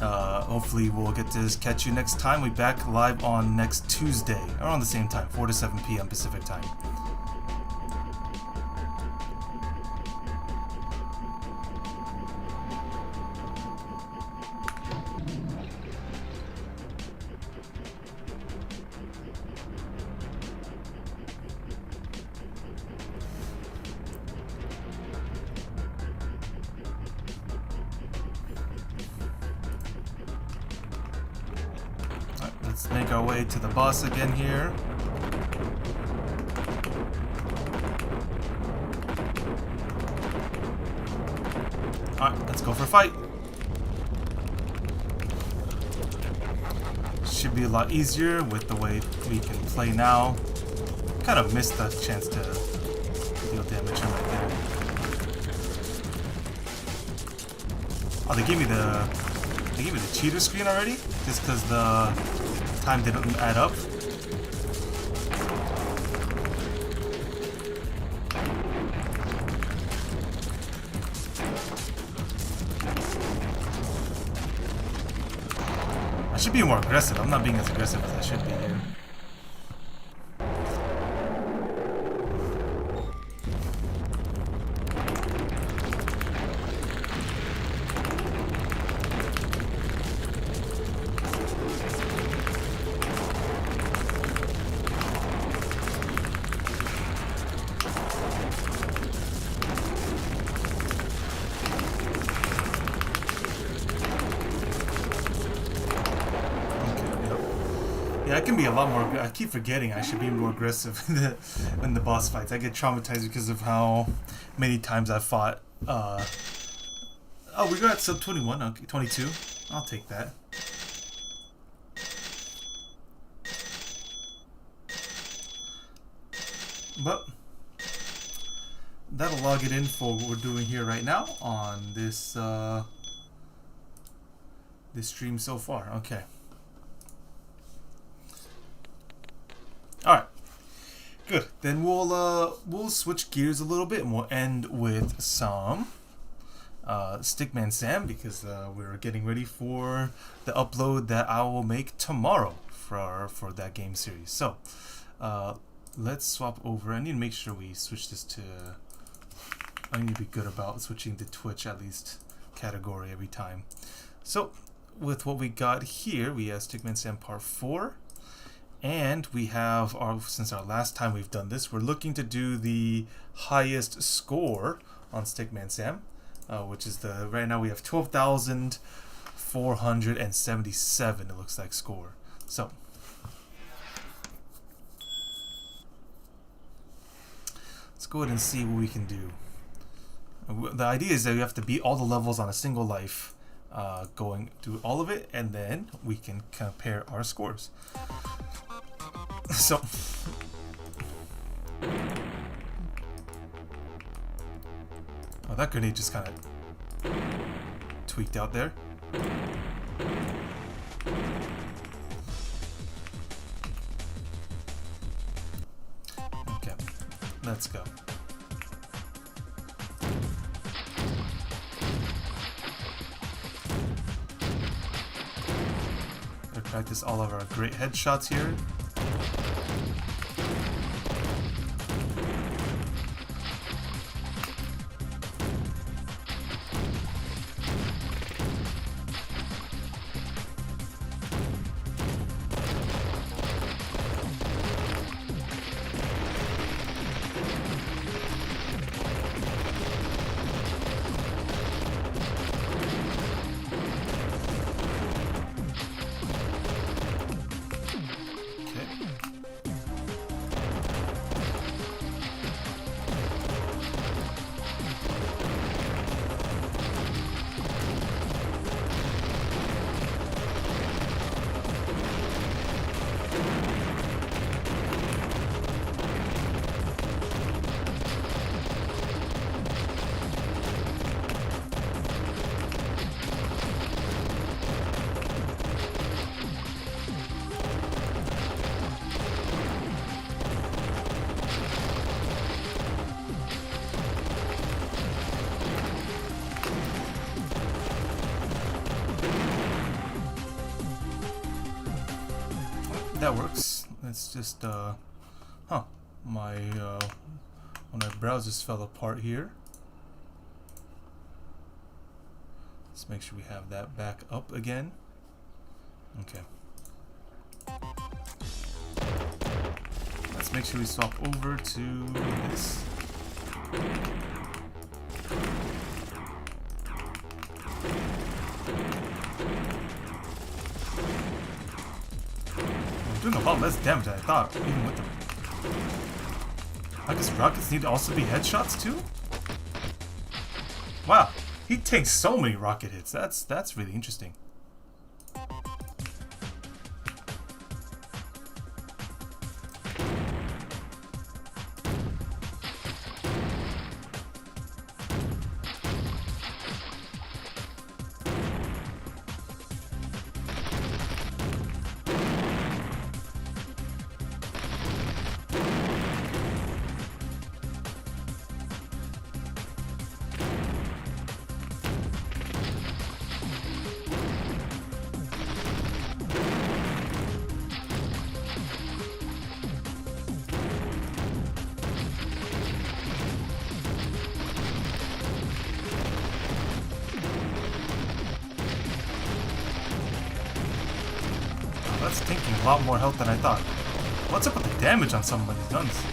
Hopefully we'll get to catch you next time. We'll be back live on next Tuesday around the same time, 4 to 7 p.m. Pacific time. Let's make our way to the boss again here. Alright, let's go for a fight. Should be a lot easier with the way we can play now. Kind of missed the chance to deal damage right there. Oh, they gave me the cheater screen already? Just because the time didn't add up? I should be more aggressive. I'm not being as aggressive as I should be here. I can be a lot more. I keep forgetting I should be more aggressive in the boss fights. I get traumatized because of how many times I've fought. Oh, we got sub 21. Okay, 22. I'll take that. But that'll log it in for what we're doing here right now on this this stream so far. Okay. All right, good. Then we'll switch gears a little bit, and we'll end with some Stickman Sam because we're getting ready for the upload that I will make tomorrow for that game series. So let's swap over. I need to make sure we switch this to. I need to be good about switching to Twitch at least category every time. So with what we got here, we have Stickman Sam Part 4. And we have, since our last time we've done this, we're looking to do the highest score on Stickman Sam, which is right now we have 12,477, it looks like, score. So, let's go ahead and see what we can do. The idea is that we have to beat all the levels on a single life, going through all of it, and then we can compare our scores. So, oh, that grenade just kind of tweaked out there. Okay, let's go. Gotta practice all of our great headshots here. That works. Let's just my one of my browsers fell apart here. Let's make sure we have that back up again. Okay. Let's make sure we swap over to this. Doing a lot less damage than I thought, even with them. I guess rockets need to also be headshots too? Wow, he takes so many rocket hits. That's really interesting. That's taking a lot more health than I thought. What's up with the damage on some of these guns?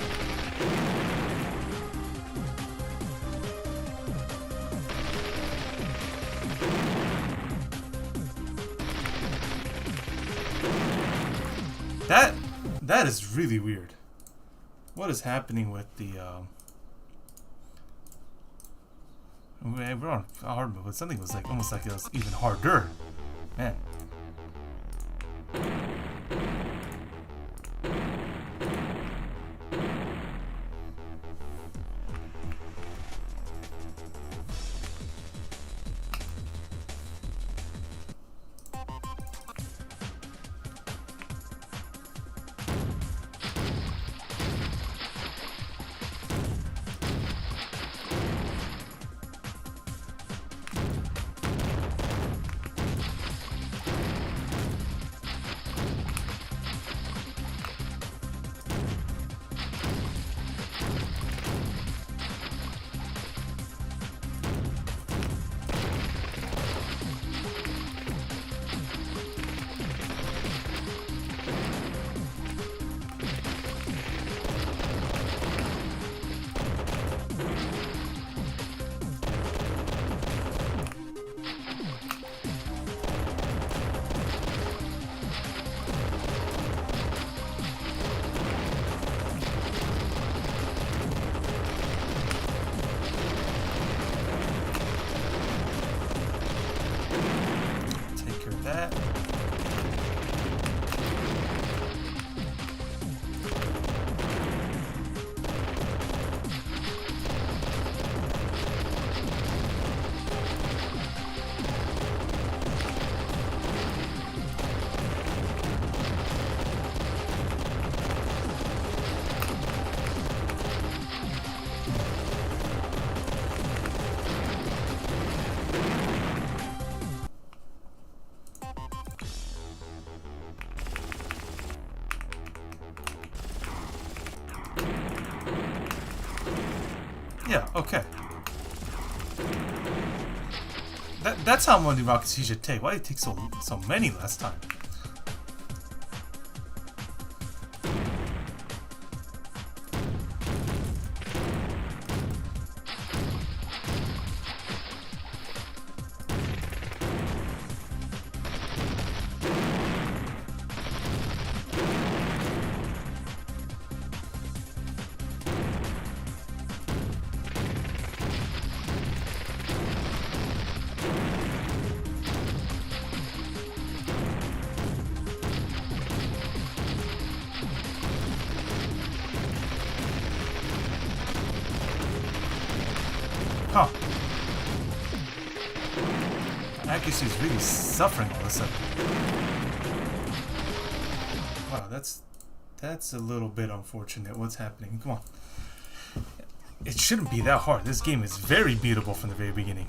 That is really weird. What is happening with the we're on hard mode, but something was like almost like it was even harder. Man. That. Yeah, okay. That's how many rockets he should take. Why did he take so many last time? Huh. Accuracy is really suffering all of a sudden. Wow, that's a little bit unfortunate. What's happening? Come on. It shouldn't be that hard. This game is very beatable from the very beginning.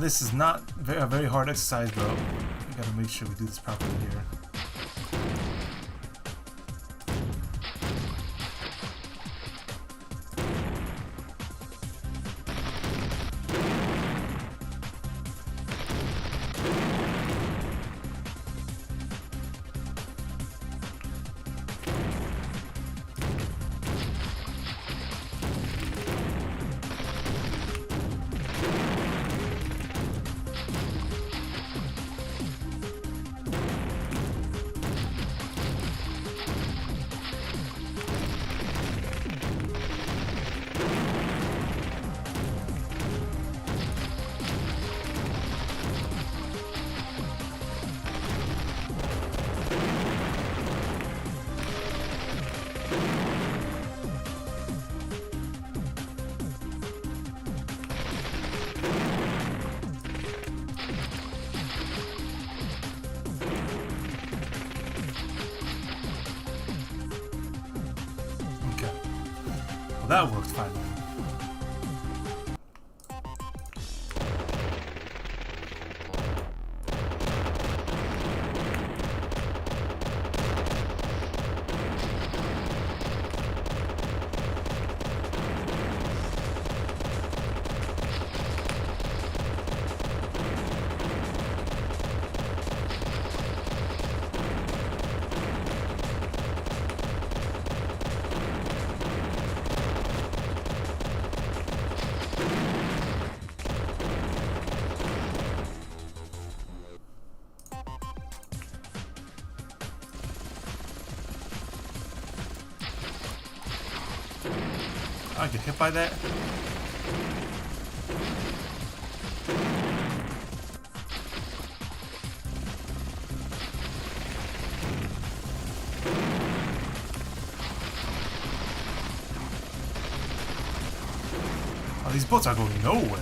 This is not a very hard exercise, though. We gotta make sure we do this properly here. That worked fine. I get hit by that. Oh, these boats are going nowhere.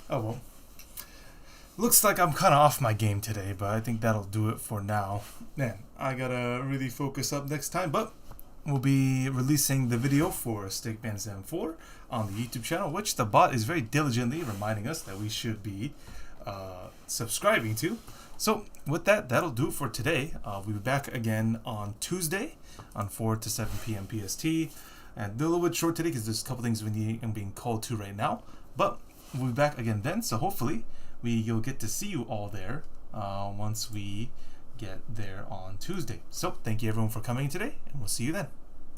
Oh well. Looks like I'm kind of off my game today, but I think that'll do it for now. Man, I gotta really focus up next time, but we'll be releasing the video for Stickman 74 on the YouTube channel, which the bot is very diligently reminding us that we should be subscribing to. So with that, that'll do it for today. We'll be back again on Tuesday on 4 to 7 p.m. PST. And a little bit short today because there's a couple things I'm being called to right now. But we'll be back again then, so hopefully you'll get to see you all there once we get there on Tuesday. So thank you everyone for coming today, and we'll see you then.